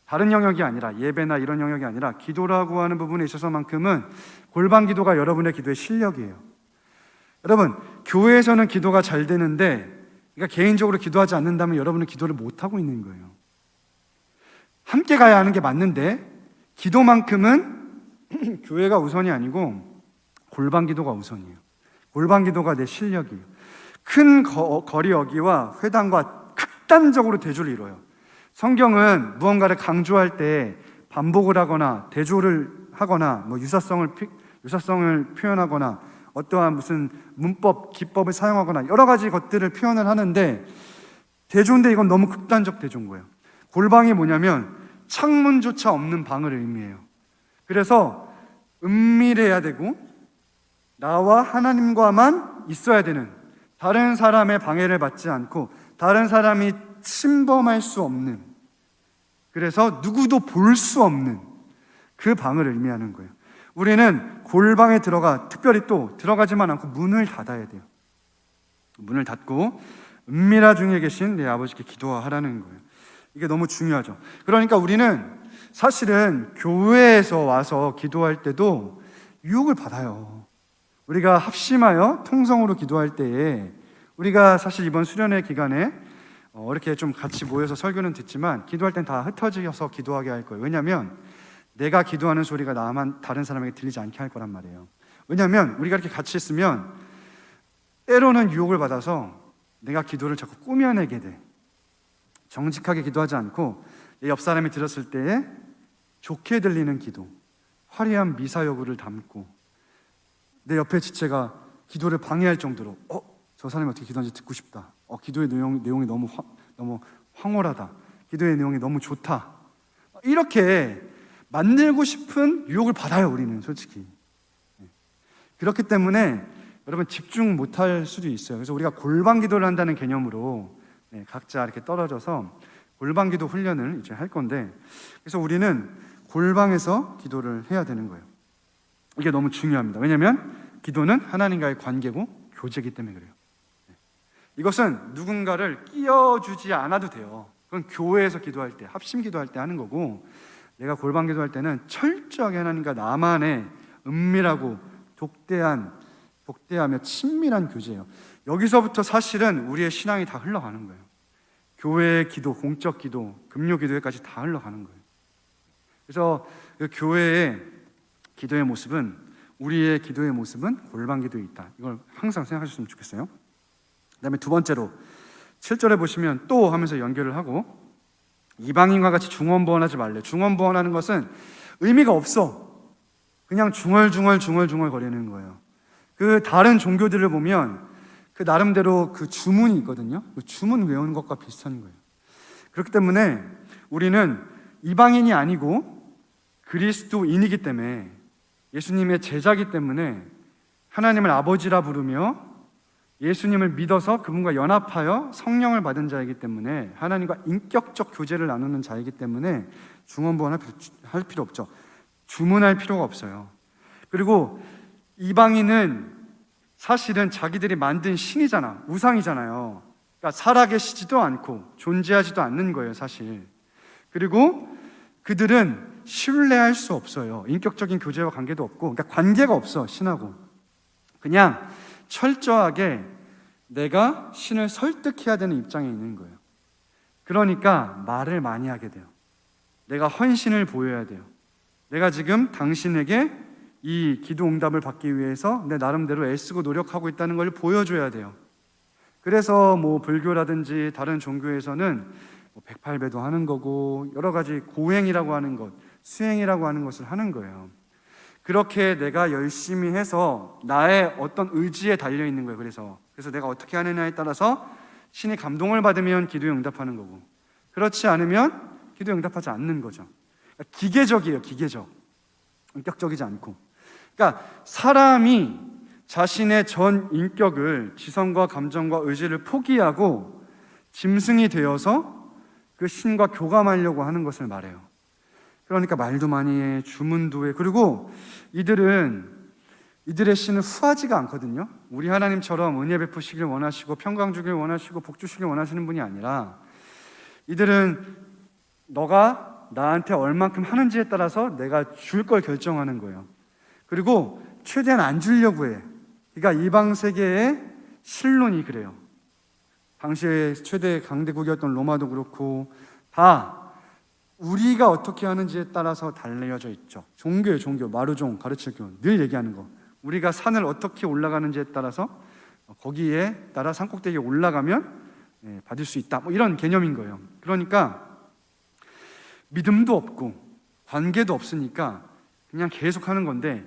다른 영역이 아니라, 예배나 이런 영역이 아니라 기도라고 하는 부분에 있어서만큼은 골방 기도가 여러분의 기도의 실력이에요. 여러분, 교회에서는 기도가 잘 되는데, 그러니까 개인적으로 기도하지 않는다면 여러분은 기도를 못하고 있는 거예요. 함께 가야 하는 게 맞는데 기도만큼은 교회가 우선이 아니고 골방 기도가 우선이에요. 골방 기도가 내 실력이에요. 큰 거리 어기와 회당과 극단적으로 대조를 이뤄요. 성경은 무언가를 강조할 때 반복을 하거나 대조를 하거나 뭐 유사성을 표현하거나 어떠한 무슨 문법, 기법을 사용하거나 여러 가지 것들을 표현을 하는데, 대조인데 이건 너무 극단적 대조인 거예요. 골방이 뭐냐면 창문조차 없는 방을 의미해요. 그래서 은밀해야 되고 나와 하나님과만 있어야 되는, 다른 사람의 방해를 받지 않고 다른 사람이 침범할 수 없는, 그래서 누구도 볼 수 없는 그 방을 의미하는 거예요. 우리는 골방에 특별히 또 들어가지만 않고 문을 닫아야 돼요. 문을 닫고 은밀한 중에 계신 내 아버지께 기도하라는 거예요. 이게 너무 중요하죠. 그러니까 우리는 사실은 교회에서 와서 기도할 때도 유혹을 받아요. 우리가 합심하여 통성으로 기도할 때에, 우리가 사실 이번 수련회 기간에 이렇게 좀 같이 모여서 설교는 듣지만 기도할 땐 다 흩어져서 기도하게 할 거예요. 왜냐하면 내가 기도하는 소리가 다른 사람에게 들리지 않게 할 거란 말이에요. 왜냐하면 우리가 이렇게 같이 있으면 때로는 유혹을 받아서 내가 기도를 자꾸 꾸며내게 돼. 정직하게 기도하지 않고 내 옆 사람이 들었을 때에 좋게 들리는 기도, 화려한 미사여구를 담고 내 옆에 지체가 기도를 방해할 정도로 저 사람이 어떻게 기도하는지 듣고 싶다. 기도의 내용이 너무 황홀하다. 기도의 내용이 너무 좋다. 이렇게 만들고 싶은 유혹을 받아요, 우리는 솔직히. 그렇기 때문에 여러분 집중 못할 수도 있어요. 그래서 우리가 골방 기도를 한다는 개념으로 각자 이렇게 떨어져서 골방 기도 훈련을 이제 할 건데, 그래서 우리는 골방에서 기도를 해야 되는 거예요. 이게 너무 중요합니다. 왜냐하면 기도는 하나님과의 관계고 교제이기 때문에 그래요. 이것은 누군가를 끼워주지 않아도 돼요. 그건 교회에서 기도할 때, 합심 기도할 때 하는 거고, 내가 골방 기도할 때는 철저하게 하나님과 나만의 은밀하고 독대하며 친밀한 교제예요. 여기서부터 사실은 우리의 신앙이 다 흘러가는 거예요. 교회의 기도, 공적 기도, 금요 기도회까지 다 흘러가는 거예요. 그래서 그 교회의 기도의 모습은, 우리의 기도의 모습은 골방 기도에 있다. 이걸 항상 생각하셨으면 좋겠어요. 그 다음에 두 번째로 7절에 보시면 또 하면서 연결을 하고, 이방인과 같이 중언부언하지 말래. 중언부언하는 것은 의미가 없어. 그냥 중얼중얼 거리는 거예요. 그 다른 종교들을 보면 그 나름대로 그 주문이 있거든요. 그 주문 외우는 것과 비슷한 거예요. 그렇기 때문에 우리는 이방인이 아니고 그리스도인이기 때문에, 예수님의 제자이기 때문에 하나님을 아버지라 부르며 예수님을 믿어서 그분과 연합하여 성령을 받은 자이기 때문에, 하나님과 인격적 교제를 나누는 자이기 때문에 중언부언할 필요 없죠. 주문할 필요가 없어요. 그리고 이방인은 사실은 자기들이 만든 신이잖아, 우상이잖아요. 그러니까 살아계시지도 않고 존재하지도 않는 거예요, 사실. 그리고 그들은 신뢰할 수 없어요. 인격적인 교제와 관계도 없고, 그러니까 관계가 없어, 신하고. 그냥 철저하게 내가 신을 설득해야 되는 입장에 있는 거예요. 그러니까 말을 많이 하게 돼요. 내가 헌신을 보여야 돼요. 내가 지금 당신에게 이 기도 응답을 받기 위해서 내 나름대로 애쓰고 노력하고 있다는 걸 보여줘야 돼요. 그래서 뭐 불교라든지 다른 종교에서는 108배도 하는 거고, 여러 가지 고행이라고 하는 것, 수행이라고 하는 것을 하는 거예요. 그렇게 내가 열심히 해서 나의 어떤 의지에 달려 있는 거예요. 그래서 내가 어떻게 하느냐에 따라서 신이 감동을 받으면 기도에 응답하는 거고, 그렇지 않으면 기도에 응답하지 않는 거죠. 그러니까 기계적이에요, 기계적. 인격적이지 않고. 그러니까 사람이 자신의 전 인격을, 지성과 감정과 의지를 포기하고 짐승이 되어서 그 신과 교감하려고 하는 것을 말해요. 그러니까 말도 많이 해, 주문도 해. 그리고 이들의 신은 후하지가 않거든요. 우리 하나님처럼 은혜 베푸시길 원하시고 평강 주길 원하시고 복 주시길 원하시는 분이 아니라 이들은 너가 나한테 얼만큼 하는지에 따라서 내가 줄 걸 결정하는 거예요. 그리고 최대한 안 주려고 해. 그러니까 이방 세계의 신론이 그래요. 당시에 최대 강대국이었던 로마도 그렇고 다 우리가 어떻게 하는지에 따라서 달려져 있죠. 종교예요, 종교. 마루종 가르칠 교훈 늘 얘기하는 거. 우리가 산을 어떻게 올라가는지에 따라서 거기에 따라 산꼭대기에 올라가면 받을 수 있다. 뭐 이런 개념인 거예요. 그러니까 믿음도 없고 관계도 없으니까 그냥 계속 하는 건데,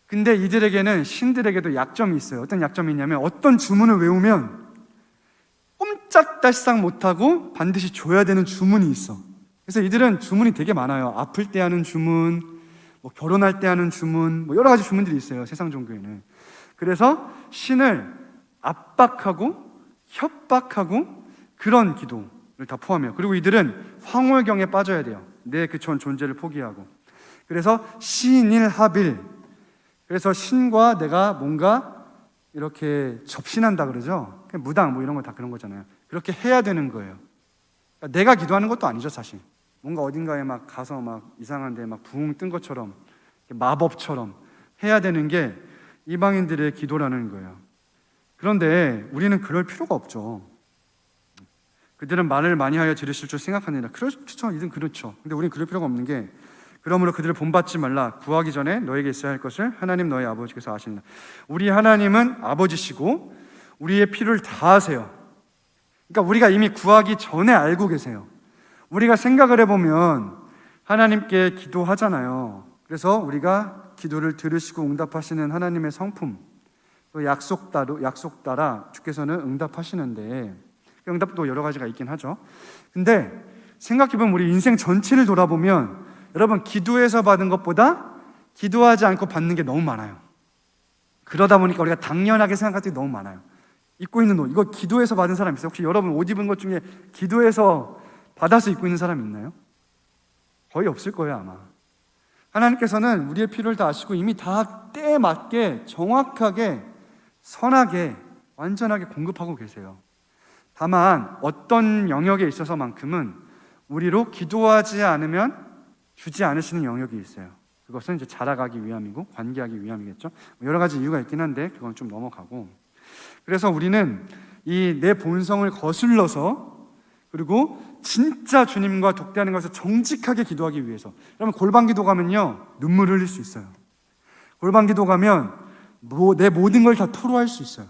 근데 이들에게는 신들에게도 약점이 있어요. 어떤 약점이 있냐면 어떤 주문을 외우면 꼼짝달싹 못하고 반드시 줘야 되는 주문이 있어. 그래서 이들은 주문이 되게 많아요. 아플 때 하는 주문, 뭐 결혼할 때 하는 주문, 뭐 여러 가지 주문들이 있어요, 세상 종교에는. 그래서 신을 압박하고 협박하고 그런 기도를 다 포함해요. 그리고 이들은 황홀경에 빠져야 돼요. 내 그 존재를 포기하고. 그래서 신일합일, 그래서 신과 내가 뭔가 이렇게 접신한다 그러죠. 무당 뭐 이런 거 다 그런 거잖아요. 그렇게 해야 되는 거예요. 그러니까 내가 기도하는 것도 아니죠, 사실. 뭔가 어딘가에 막 가서 막 이상한데 막 붕 뜬 것처럼 마법처럼 해야 되는 게 이방인들의 기도라는 거예요. 그런데 우리는 그럴 필요가 없죠. 그들은 말을 많이 하여 들으실 줄 생각하느니라. 그렇죠, 이든 그렇죠. 근데 우리는 그럴 필요가 없는 게, 그러므로 그들을 본받지 말라. 구하기 전에 너에게 있어야 할 것을 하나님 너희 아버지께서 아시느라. 우리 하나님은 아버지시고 우리의 필요를 다 아세요. 그러니까 우리가 이미 구하기 전에 알고 계세요. 우리가 생각을 해보면 하나님께 기도하잖아요. 그래서 우리가 기도를 들으시고 응답하시는 하나님의 성품, 또 약속 따라 주께서는 응답하시는데, 응답도 여러 가지가 있긴 하죠. 근데 생각해보면 우리 인생 전체를 돌아보면 여러분, 기도해서 받은 것보다 기도하지 않고 받는 게 너무 많아요. 그러다 보니까 우리가 당연하게 생각할 때 너무 많아요. 입고 있는 옷, 이거 기도해서 받은 사람 있어요? 혹시 여러분 옷 입은 것 중에 기도해서 받아서 입고 있는 사람 있나요? 거의 없을 거예요, 아마. 하나님께서는 우리의 필요를 다 아시고 이미 다 때에 맞게 정확하게 선하게 완전하게 공급하고 계세요. 다만 어떤 영역에 있어서만큼은 우리로 기도하지 않으면 주지 않으시는 영역이 있어요. 그것은 이제 자라가기 위함이고 관계하기 위함이겠죠. 여러 가지 이유가 있긴 한데 그건 좀 넘어가고, 그래서 우리는 이 내 본성을 거슬러서, 그리고 진짜 주님과 독대하는 것을 정직하게 기도하기 위해서. 여러분, 골방 기도 가면요 눈물 흘릴 수 있어요. 골방 기도 가면 내 모든 걸 다 토로할 수 있어요.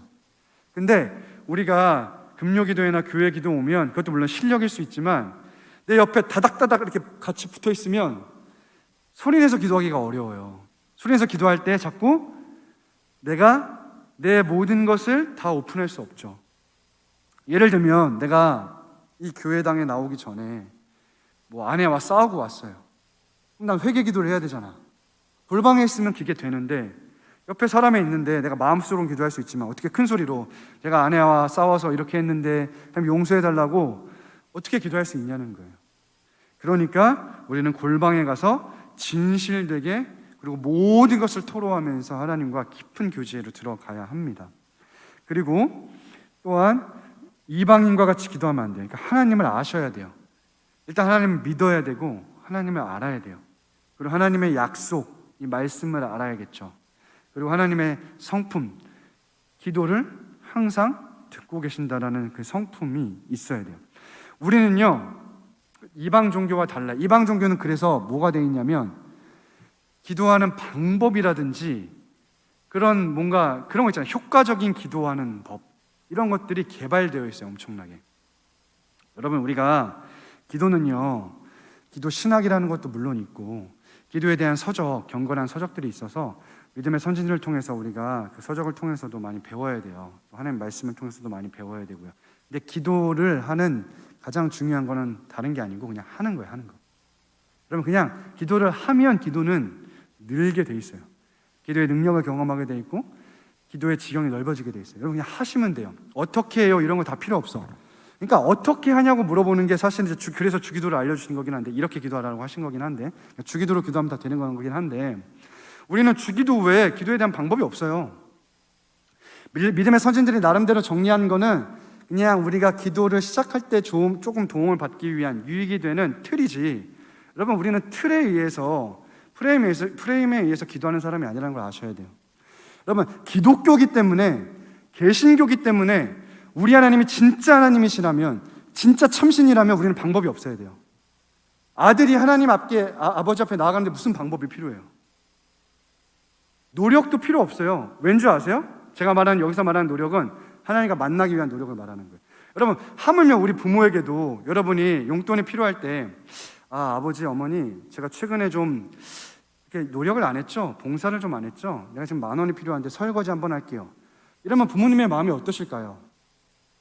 근데 우리가 금요 기도회나 교회 기도 오면 그것도 물론 실력일 수 있지만 내 옆에 다닥다닥 이렇게 같이 붙어 있으면 소리내서 기도하기가 어려워요. 소리내서 기도할 때 자꾸 내가 내 모든 것을 다 오픈할 수 없죠. 예를 들면 내가 이 교회당에 나오기 전에 뭐 아내와 싸우고 왔어요. 그럼 난 회개 기도를 해야 되잖아. 골방에 있으면 그게 되는데 옆에 사람이 있는데 내가 마음속으로는 기도할 수 있지만 어떻게 큰 소리로 제가 아내와 싸워서 이렇게 했는데 용서해달라고 어떻게 기도할 수 있냐는 거예요. 그러니까 우리는 골방에 가서 진실되게, 그리고 모든 것을 토로하면서 하나님과 깊은 교제로 들어가야 합니다. 그리고 또한 이방인과 같이 기도하면 안 돼요. 그러니까 하나님을 아셔야 돼요. 일단 하나님을 믿어야 되고 하나님을 알아야 돼요. 그리고 하나님의 약속, 이 말씀을 알아야겠죠. 그리고 하나님의 성품, 기도를 항상 듣고 계신다라는 그 성품이 있어야 돼요. 우리는요 이방 종교와 달라요. 이방 종교는 그래서 뭐가 돼 있냐면 기도하는 방법이라든지 그런 뭔가 그런 거 있잖아요. 효과적인 기도하는 법, 이런 것들이 개발되어 있어요, 엄청나게. 여러분, 우리가 기도는요 기도 신학이라는 것도 물론 있고 기도에 대한 서적, 경건한 서적들이 있어서 믿음의 선진들을 통해서 우리가 그 서적을 통해서도 많이 배워야 돼요. 또 하나님 말씀을 통해서도 많이 배워야 되고요. 근데 기도를 하는 가장 중요한 거는 다른 게 아니고 그냥 하는 거예요, 하는 거. 그러면 그냥 기도를 하면 기도는 늘게 돼 있어요. 기도의 능력을 경험하게 돼 있고 기도의 지경이 넓어지게 돼 있어요. 여러분, 그냥 하시면 돼요. 어떻게 해요? 이런 거 다 필요 없어. 그러니까 어떻게 하냐고 물어보는 게 사실 이제 그래서 주기도를 알려주신 거긴 한데, 이렇게 기도하라고 하신 거긴 한데, 주기도로 기도하면 다 되는 거긴 한데, 우리는 주기도 외에 기도에 대한 방법이 없어요. 믿음의 선진들이 나름대로 정리한 거는 그냥 우리가 기도를 시작할 때 조금 도움을 받기 위한 유익이 되는 틀이지, 여러분 우리는 틀에 의해서 프레임에 의해서 기도하는 사람이 아니라는 걸 아셔야 돼요. 여러분, 기독교기 때문에, 개신교기 때문에 우리 하나님이 진짜 하나님이시라면, 진짜 참신이라면 우리는 방법이 없어야 돼요. 아들이 하나님 앞에, 아버지 앞에 나아가는데 무슨 방법이 필요해요? 노력도 필요 없어요. 왠지 아세요? 여기서 말하는 노력은 하나님과 만나기 위한 노력을 말하는 거예요. 여러분, 하물며 우리 부모에게도 여러분이 용돈이 필요할 때, 아버지, 어머니, 제가 최근에 좀 이렇게 노력을 안 했죠? 봉사를 좀 안 했죠? 내가 지금 10,000원이 필요한데 설거지 한번 할게요. 이러면 부모님의 마음이 어떠실까요?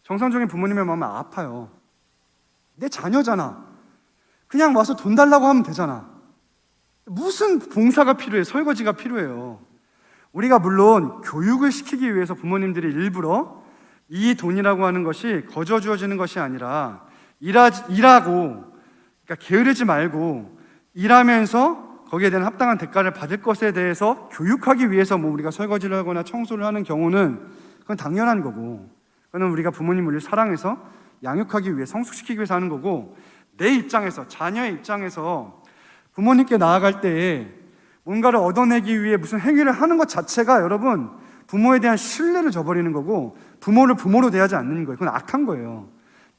정상적인 부모님의 마음은 아파요. 내 자녀잖아. 그냥 와서 돈 달라고 하면 되잖아. 무슨 봉사가 필요해? 설거지가 필요해요. 우리가 물론 교육을 시키기 위해서 부모님들이 일부러 이 돈이라고 하는 것이 거저 주어지는 것이 아니라 일하고, 그러니까 게으르지 말고 일하면서 거기에 대한 합당한 대가를 받을 것에 대해서 교육하기 위해서 우리가 설거지를 하거나 청소를 하는 경우는 그건 당연한 거고, 그건 우리가 부모님을 사랑해서 양육하기 위해, 성숙시키기 위해서 하는 거고, 내 입장에서, 자녀의 입장에서 부모님께 나아갈 때에 뭔가를 얻어내기 위해 무슨 행위를 하는 것 자체가 여러분 부모에 대한 신뢰를 저버리는 거고, 부모를 부모로 대하지 않는 거예요. 그건 악한 거예요.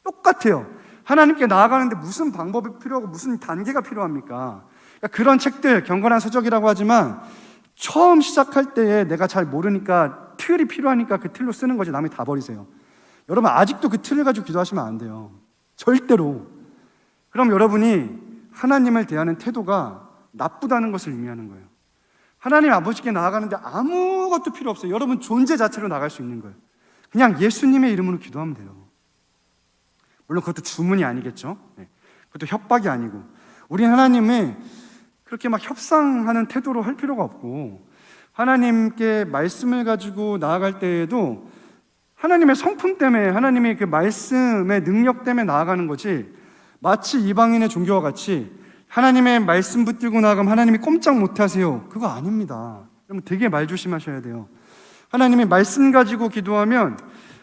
똑같아요. 하나님께 나아가는데 무슨 방법이 필요하고 무슨 단계가 필요합니까? 그러니까 그런 책들, 경건한 서적이라고 하지만 처음 시작할 때에 내가 잘 모르니까 틀이 필요하니까 그 틀로 쓰는 거지, 남이 다 버리세요. 여러분, 아직도 그 틀을 가지고 기도하시면 안 돼요. 절대로. 그럼 여러분이 하나님을 대하는 태도가 나쁘다는 것을 의미하는 거예요. 하나님 아버지께 나아가는데 아무것도 필요 없어요. 여러분 존재 자체로 나갈 수 있는 거예요. 그냥 예수님의 이름으로 기도하면 돼요. 물론 그것도 주문이 아니겠죠. 그것도 협박이 아니고, 우리 하나님의 그렇게 막 협상하는 태도로 할 필요가 없고, 하나님께 말씀을 가지고 나아갈 때에도 하나님의 성품 때문에, 하나님의 그 말씀의 능력 때문에 나아가는 거지, 마치 이방인의 종교와 같이 하나님의 말씀 붙들고 나아가면 하나님이 꼼짝 못하세요, 그거 아닙니다. 여러분 되게 말 조심하셔야 돼요. 하나님의 말씀 가지고 기도하면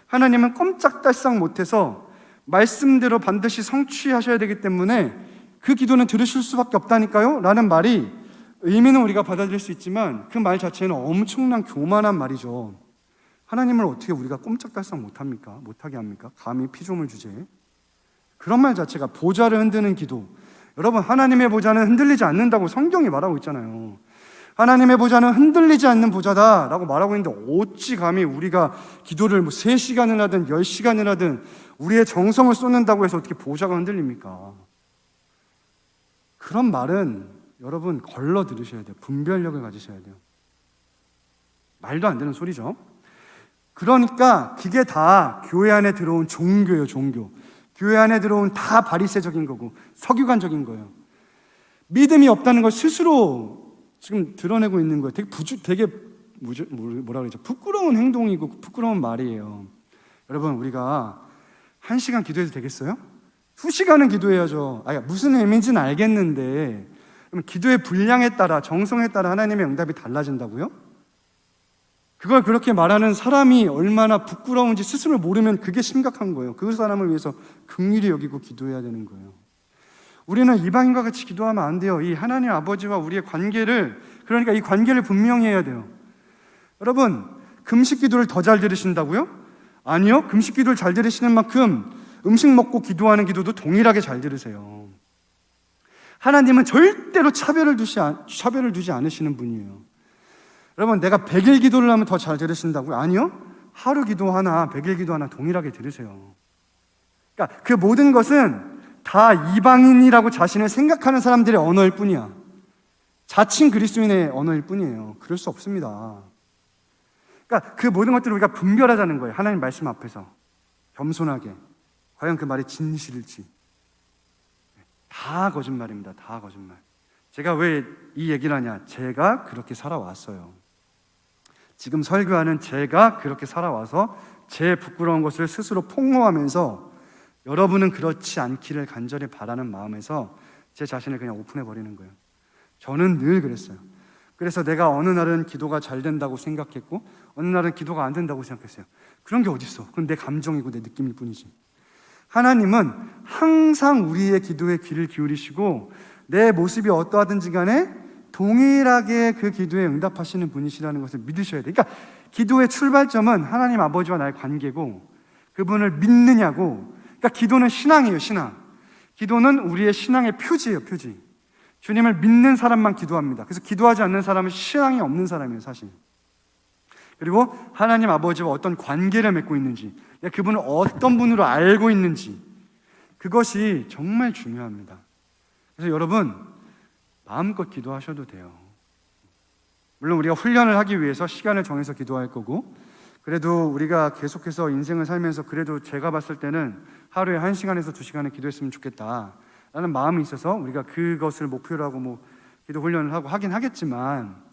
하나님은 꼼짝달싹 못해서 말씀대로 반드시 성취하셔야 되기 때문에 그 기도는 들으실 수밖에 없다니까요 라는 말이, 의미는 우리가 받아들일 수 있지만 그 말 자체는 엄청난 교만한 말이죠. 하나님을 어떻게 우리가 꼼짝달싹 못합니까? 못하게 합니까? 감히 피조물 주제에. 그런 말 자체가 보좌를 흔드는 기도. 여러분, 하나님의 보좌는 흔들리지 않는다고 성경이 말하고 있잖아요. 하나님의 보좌는 흔들리지 않는 보좌다라고 말하고 있는데, 어찌 감히 우리가 기도를 3시간을 하든 10시간을 하든 우리의 정성을 쏟는다고 해서 어떻게 보좌가 흔들립니까? 그런 말은 여러분 걸러 들으셔야 돼요. 분별력을 가지셔야 돼요. 말도 안 되는 소리죠. 그러니까 그게 다 교회 안에 들어온 종교예요. 종교. 교회 안에 들어온 다 바리새적인 거고 서기관적인 거예요. 믿음이 없다는 걸 스스로 지금 드러내고 있는 거예요. 되게 뭐라 그러죠? 부끄러운 행동이고 부끄러운 말이에요. 여러분, 우리가 1시간 기도해도 되겠어요? 2시간은 기도해야죠. 무슨 의미인지는 알겠는데, 그럼 기도의 분량에 따라, 정성에 따라 하나님의 응답이 달라진다고요? 그걸 그렇게 말하는 사람이 얼마나 부끄러운지 스스로 모르면 그게 심각한 거예요. 그 사람을 위해서 긍휼히 여기고 기도해야 되는 거예요. 우리는 이방인과 같이 기도하면 안 돼요. 이 하나님 아버지와 우리의 관계를, 그러니까 이 관계를 분명히 해야 돼요. 여러분, 금식 기도를 더 잘 들으신다고요? 아니요. 금식 기도를 잘 들으시는 만큼 음식 먹고 기도하는 기도도 동일하게 잘 들으세요. 하나님은 절대로 차별을 두지 않으시는 분이에요. 여러분, 내가 100일 기도를 하면 더 잘 들으신다고요? 아니요. 하루 기도 하나, 100일 기도 하나 동일하게 들으세요. 그러니까 그 모든 것은 다 이방인이라고 자신을 생각하는 사람들의 언어일 뿐이야. 자칭 그리스도인의 언어일 뿐이에요. 그럴 수 없습니다. 그러니까 그 모든 것들을 우리가 분별하자는 거예요. 하나님 말씀 앞에서 겸손하게. 과연 그 말이 진실일지. 다 거짓말입니다. 다 거짓말. 제가 왜 이 얘기를 하냐? 제가 그렇게 살아왔어요. 지금 설교하는 제가 그렇게 살아와서 제 부끄러운 것을 스스로 폭로하면서 여러분은 그렇지 않기를 간절히 바라는 마음에서 제 자신을 그냥 오픈해 버리는 거예요. 저는 늘 그랬어요. 그래서 내가 어느 날은 기도가 잘 된다고 생각했고 어느 날은 기도가 안 된다고 생각했어요. 그런 게 어딨어. 그건 내 감정이고 내 느낌일 뿐이지. 하나님은 항상 우리의 기도에 귀를 기울이시고 내 모습이 어떠하든지 간에 동일하게 그 기도에 응답하시는 분이시라는 것을 믿으셔야 돼요. 그러니까 기도의 출발점은 하나님 아버지와 나의 관계고 그분을 믿느냐고. 그러니까 기도는 신앙이에요. 신앙. 기도는 우리의 신앙의 표지예요. 표지. 주님을 믿는 사람만 기도합니다. 그래서 기도하지 않는 사람은 신앙이 없는 사람이에요. 사실. 그리고 하나님 아버지와 어떤 관계를 맺고 있는지, 내가 그분을 어떤 분으로 알고 있는지, 그것이 정말 중요합니다. 그래서 여러분 마음껏 기도하셔도 돼요. 물론 우리가 훈련을 하기 위해서 시간을 정해서 기도할 거고, 그래도 우리가 계속해서 인생을 살면서 그래도 제가 봤을 때는 하루에 1시간에서 2시간을 기도했으면 좋겠다 라는 마음이 있어서 우리가 그것을 목표로 하고 뭐 기도 훈련을 하고 하긴 하겠지만,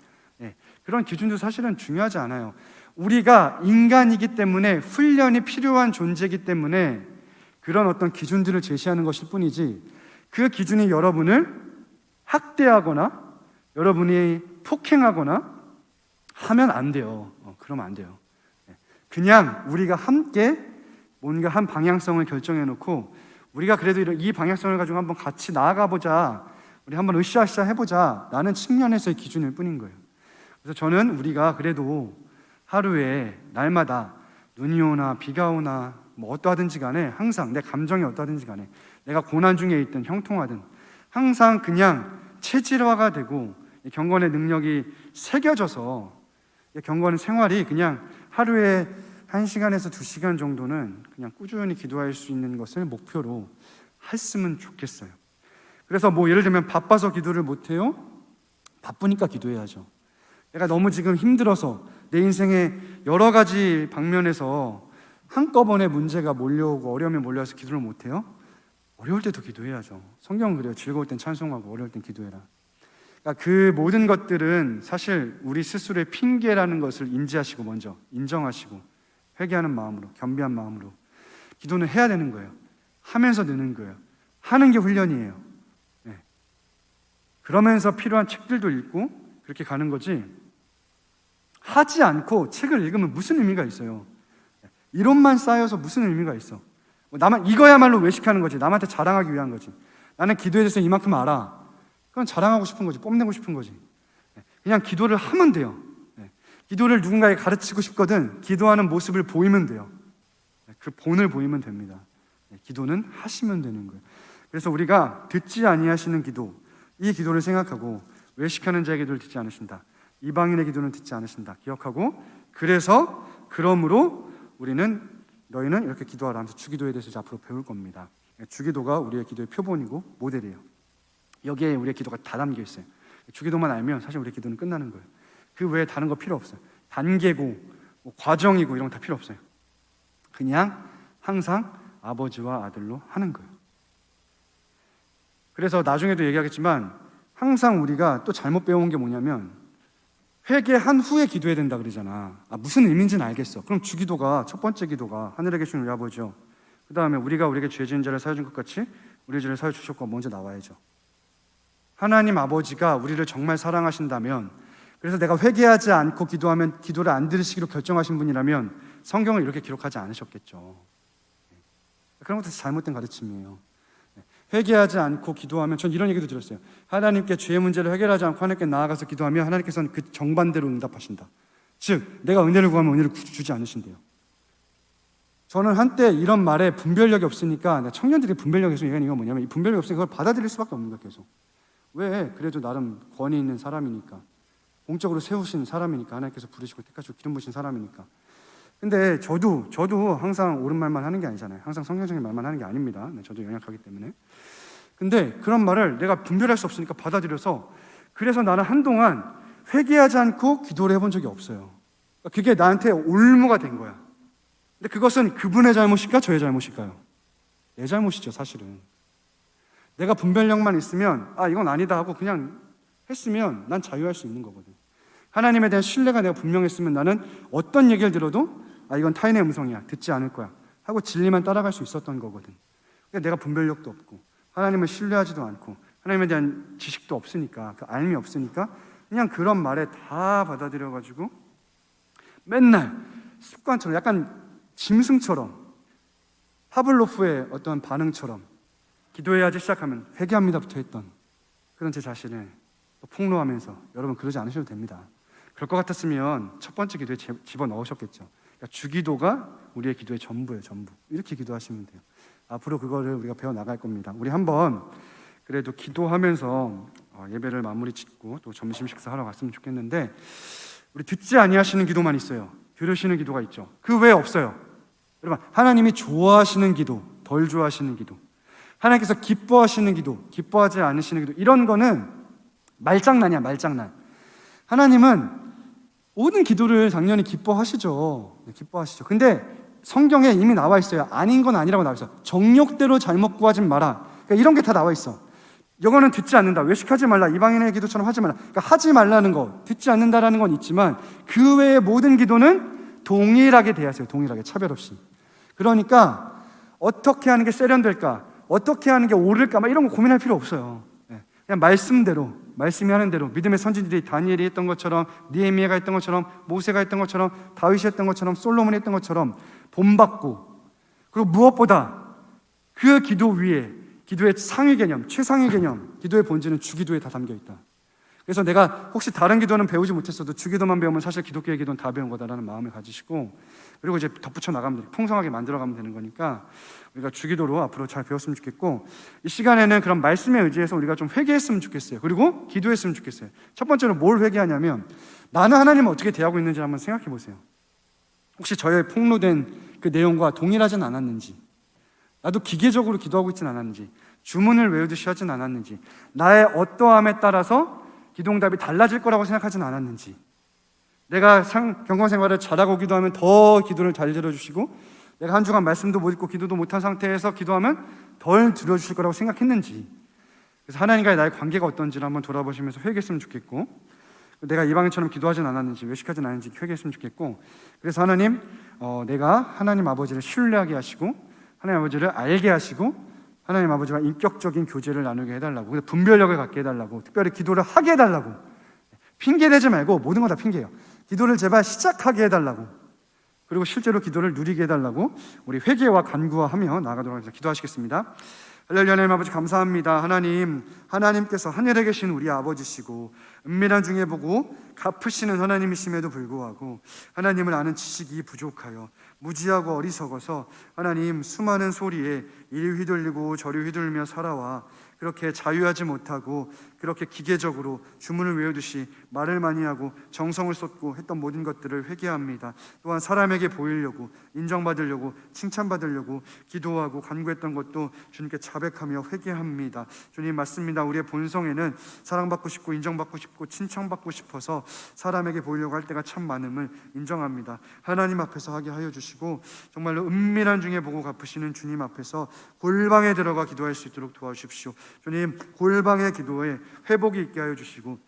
그런 기준도 사실은 중요하지 않아요. 우리가 인간이기 때문에 훈련이 필요한 존재이기 때문에 그런 어떤 기준들을 제시하는 것일 뿐이지, 그 기준이 여러분을 학대하거나 여러분이 폭행하거나 하면 안 돼요. 그러면 안 돼요. 그냥 우리가 함께 뭔가 한 방향성을 결정해 놓고 우리가 그래도 이 방향성을 가지고 한번 같이 나아가 보자, 우리 한번 으쌰으쌰 해보자 라는 측면에서의 기준일 뿐인 거예요. 그래서 저는 우리가 그래도 하루에 날마다 눈이 오나 비가 오나 뭐 어떠하든지 간에 항상 내 감정이 어떠하든지 간에 내가 고난 중에 있든 형통하든 항상 그냥 체질화가 되고 경건의 능력이 새겨져서 경건의 생활이 그냥 하루에 1시간에서 2시간 정도는 그냥 꾸준히 기도할 수 있는 것을 목표로 했으면 좋겠어요. 그래서 뭐 예를 들면 바빠서 기도를 못해요? 바쁘니까 기도해야죠. 내가 너무 지금 힘들어서 내 인생에 여러 가지 방면에서 한꺼번에 문제가 몰려오고 어려움이 몰려와서 기도를 못해요? 어려울 때도 기도해야죠. 성경은 그래요. 즐거울 땐 찬송하고 어려울 땐 기도해라. 그러니까 그 모든 것들은 사실 우리 스스로의 핑계라는 것을 인지하시고 먼저 인정하시고 회개하는 마음으로, 겸비한 마음으로 기도는 해야 되는 거예요. 하면서 느는 거예요. 하는 게 훈련이에요. 그러면서 필요한 책들도 읽고 그렇게 가는 거지, 하지 않고 책을 읽으면 무슨 의미가 있어요? 이론만 쌓여서 무슨 의미가 있어? 나만 이거야말로 외식하는 거지. 남한테 자랑하기 위한 거지. 나는 기도에 대해서 이만큼 알아. 그건 자랑하고 싶은 거지. 뽐내고 싶은 거지. 그냥 기도를 하면 돼요. 기도를 누군가에 가르치고 싶거든 기도하는 모습을 보이면 돼요. 그 본을 보이면 됩니다. 기도는 하시면 되는 거예요. 그래서 우리가 듣지 아니하시는 기도, 이 기도를 생각하고 외식하는 자의 기도를 듣지 않으신다, 이방인의 기도는 듣지 않으신다 기억하고, 그러므로 우리는 너희는 이렇게 기도하라 하면서 주기도에 대해서 이제 앞으로 배울 겁니다. 주기도가 우리의 기도의 표본이고 모델이에요. 여기에 우리의 기도가 다 담겨 있어요. 주기도만 알면 사실 우리의 기도는 끝나는 거예요. 그 외에 다른 거 필요 없어요. 단계고 뭐 과정이고 이런 거 다 필요 없어요. 그냥 항상 아버지와 아들로 하는 거예요. 그래서 나중에도 얘기하겠지만 항상 우리가 또 잘못 배운 게 뭐냐면, 회개한 후에 기도해야 된다 그러잖아. 무슨 의미인지는 알겠어. 그럼 주기도가 첫 번째 기도가 하늘에 계신 우리 아버지요, 그 다음에 우리가 우리에게 죄 지은 자를 사여 준 것 같이 우리 죄를 사여 주셨고 먼저 나와야죠. 하나님 아버지가 우리를 정말 사랑하신다면, 그래서 내가 회개하지 않고 기도하면 기도를 안 들으시기로 결정하신 분이라면 성경을 이렇게 기록하지 않으셨겠죠. 그런 것도 잘못된 가르침이에요. 회개하지 않고 기도하면, 전 이런 얘기도 들었어요. 하나님께 죄의 문제를 해결하지 않고 하나님께 나아가서 기도하면 하나님께서는 그 정반대로 응답하신다. 즉 내가 은혜를 구하면 은혜를 주지 않으신대요. 저는 한때 이런 말에 분별력이 없으니까, 청년들이 분별력이 있으면 얘기하는 건 뭐냐면, 이 분별력이 없으니까 그걸 받아들일 수밖에 없는 거예요. 계속. 왜? 그래도 나름 권위 있는 사람이니까, 공적으로 세우신 사람이니까, 하나님께서 부르시고 택하시고 기름 부으신 사람이니까. 근데 저도 항상 옳은 말만 하는 게 아니잖아요. 항상 성경적인 말만 하는 게 아닙니다. 저도 연약하기 때문에. 근데 그런 말을 내가 분별할 수 없으니까 받아들여서, 그래서 나는 한동안 회개하지 않고 기도를 해본 적이 없어요. 그게 나한테 올무가 된 거야. 근데 그것은 그분의 잘못일까 저의 잘못일까요? 내 잘못이죠. 사실은 내가 분별력만 있으면 이건 아니다 하고 그냥 했으면 난 자유할 수 있는 거거든. 하나님에 대한 신뢰가 내가 분명했으면 나는 어떤 얘기를 들어도 이건 타인의 음성이야, 듣지 않을 거야 하고 진리만 따라갈 수 있었던 거거든. 내가 분별력도 없고 하나님을 신뢰하지도 않고 하나님에 대한 지식도 없으니까, 그 알미 없으니까 그냥 그런 말에 다 받아들여가지고 맨날 습관처럼, 약간 짐승처럼, 파블로프의 어떤 반응처럼 기도해야지 시작하면 회개합니다부터 했던 그런 제 자신을 폭로하면서, 여러분 그러지 않으셔도 됩니다. 그럴 것 같았으면 첫 번째 기도에 집어넣으셨겠죠. 그러니까 주기도가 우리의 기도의 전부예요. 전부. 이렇게 기도하시면 돼요. 앞으로 그거를 우리가 배워나갈 겁니다. 우리 한번 그래도 기도하면서 예배를 마무리 짓고 또 점심 식사하러 갔으면 좋겠는데, 우리 듣지 아니하시는 기도만 있어요. 들으시는 기도가 있죠. 그 외에 없어요. 여러분, 하나님이 좋아하시는 기도, 덜 좋아하시는 기도, 하나님께서 기뻐하시는 기도, 기뻐하지 않으시는 기도, 이런 거는 말장난이야, 말장난. 하나님은 모든 기도를 당연히 기뻐하시죠. 기뻐하시죠. 근데 성경에 이미 나와 있어요. 아닌 건 아니라고 나와 있어. 정욕대로 잘못 구하지 마라. 그러니까 이런 게 다 나와 있어. 이거는 듣지 않는다, 외식하지 말라, 이방인의 기도처럼 하지 말라. 그러니까 하지 말라는 거, 듣지 않는다라는 건 있지만 그 외의 모든 기도는 동일하게 대하세요. 동일하게, 차별 없이. 그러니까 어떻게 하는 게 세련될까, 어떻게 하는 게 옳을까, 막 이런 거 고민할 필요 없어요. 그냥 말씀대로, 말씀이 하는 대로, 믿음의 선진들이 다니엘이 했던 것처럼, 느헤미야가 했던 것처럼, 모세가 했던 것처럼, 다윗이 했던 것처럼, 솔로몬이 했던 것처럼 본받고, 그리고 무엇보다 그 기도 위에 기도의 상위 개념, 최상위 개념, 기도의 본질은 주기도에 다 담겨 있다. 그래서 내가 혹시 다른 기도는 배우지 못했어도 주기도만 배우면 사실 기독교의 기도는 다 배운 거다라는 마음을 가지시고, 그리고 이제 덧붙여 나가면 돼. 풍성하게 만들어가면 되는 거니까 우리가 주기도로 앞으로 잘 배웠으면 좋겠고, 이 시간에는 그런 말씀에 의지해서 우리가 좀 회개했으면 좋겠어요. 그리고 기도했으면 좋겠어요. 첫 번째로 뭘 회개하냐면, 나는 하나님을 어떻게 대하고 있는지 한번 생각해 보세요. 혹시 저의 폭로된 그 내용과 동일하진 않았는지, 나도 기계적으로 기도하고 있진 않았는지, 주문을 외우듯이 하진 않았는지, 나의 어떠함에 따라서 기도응답이 달라질 거라고 생각하진 않았는지, 내가 경건 생활을 잘하고 기도하면 더 기도를 잘 들어주시고, 내가 한 주간 말씀도 못 읽고 기도도 못한 상태에서 기도하면 덜 들어주실 거라고 생각했는지, 그래서 하나님과의 나의 관계가 어떤지를 한번 돌아보시면서 회개했으면 좋겠고, 내가 이방인처럼 기도하진 않았는지, 외식하진 않았는지 회개했으면 좋겠고, 그래서 하나님, 내가 하나님 아버지를 신뢰하게 하시고 하나님 아버지를 알게 하시고 하나님 아버지와 인격적인 교제를 나누게 해달라고, 분별력을 갖게 해달라고, 특별히 기도를 하게 해달라고. 핑계대지 말고, 모든 거 다 핑계예요. 기도를 제발 시작하게 해달라고, 그리고 실제로 기도를 누리게 해달라고 우리 회개와 간구하며 나아가도록 하겠습니다. 기도하시겠습니다. 할렐루야. 하나님 아버지 감사합니다. 하나님께서 하늘에 계신 우리 아버지시고 은밀한 중에 보고 갚으시는 하나님이심에도 불구하고 하나님을 아는 지식이 부족하여 무지하고 어리석어서 하나님, 수많은 소리에 이리 휘둘리고 저리 휘둘리며 살아와 그렇게 자유하지 못하고 그렇게 기계적으로 주문을 외우듯이 말을 많이 하고 정성을 쏟고 했던 모든 것들을 회개합니다. 또한 사람에게 보이려고, 인정받으려고, 칭찬받으려고 기도하고 간구했던 것도 주님께 자백하며 회개합니다. 주님, 맞습니다. 우리의 본성에는 사랑받고 싶고 인정받고 싶고 칭찬받고 싶어서 사람에게 보이려고 할 때가 참 많음을 인정합니다. 하나님 앞에서 하게 하여 주시고, 정말로 은밀한 중에 보고 갚으시는 주님 앞에서 골방에 들어가 기도할 수 있도록 도와주십시오. 주님, 골방의 기도에 회복이 있게 하여 주시고,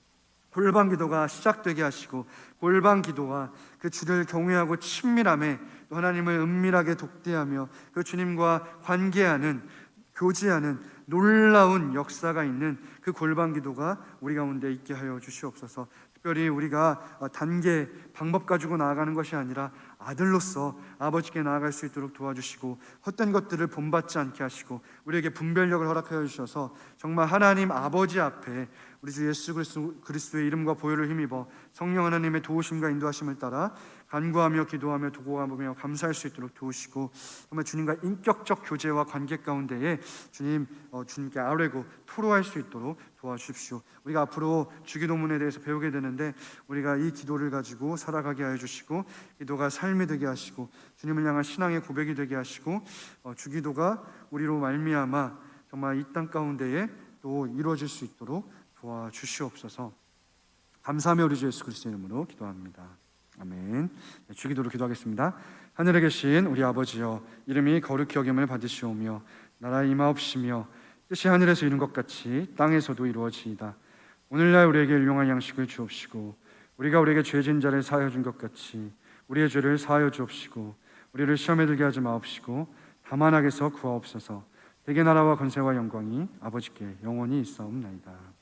골방 기도가 시작되게 하시고, 골방 기도와 그 주를 경외하고 친밀함에 또 하나님을 은밀하게 독대하며 그 주님과 관계하는, 교제하는 놀라운 역사가 있는 그 골방 기도가 우리 가운데 있게 하여 주시옵소서. 특별히 우리가 단계, 방법 가지고 나아가는 것이 아니라 아들로서 아버지께 나아갈 수 있도록 도와주시고, 헛된 것들을 본받지 않게 하시고 우리에게 분별력을 허락하여 주셔서 정말 하나님 아버지 앞에 우리 주 예수 그리스도의 이름과 보혈을 힘입어 성령 하나님의 도우심과 인도하심을 따라 간구하며 기도하며 도구하며 감사할 수 있도록 도우시고, 정말 주님과 인격적 교제와 관계 가운데에 주님께 아뢰고 토로할 수 있도록 도와주십시오. 우리가 앞으로 주기도문에 대해서 배우게 되는데 우리가 이 기도를 가지고 살아가게 하여 주시고, 기도가 삶이 되게 하시고 주님을 향한 신앙의 고백이 되게 하시고, 주기도가 우리로 말미암아 정말 이 땅 가운데에 또 이루어질 수 있도록 도와주시옵소서. 감사하며 우리 주 예수 그리스도의 이름으로 기도합니다. 아멘. 주기도로 기도하겠습니다. 하늘에 계신 우리 아버지여, 이름이 거룩히 여김을 받으시오며 나라 임하옵시며 뜻이 하늘에서 이룬 것 같이 땅에서도 이루어지이다. 오늘날 우리에게 일용할 양식을 주옵시고, 우리가 우리에게 죄진 자를 사하여 준 것 같이 우리의 죄를 사하여 주옵시고, 우리를 시험에 들게 하지 마옵시고 다만 악에서 구하옵소서. 대개 나라와 권세와 영광이 아버지께 영원히 있사옵나이다.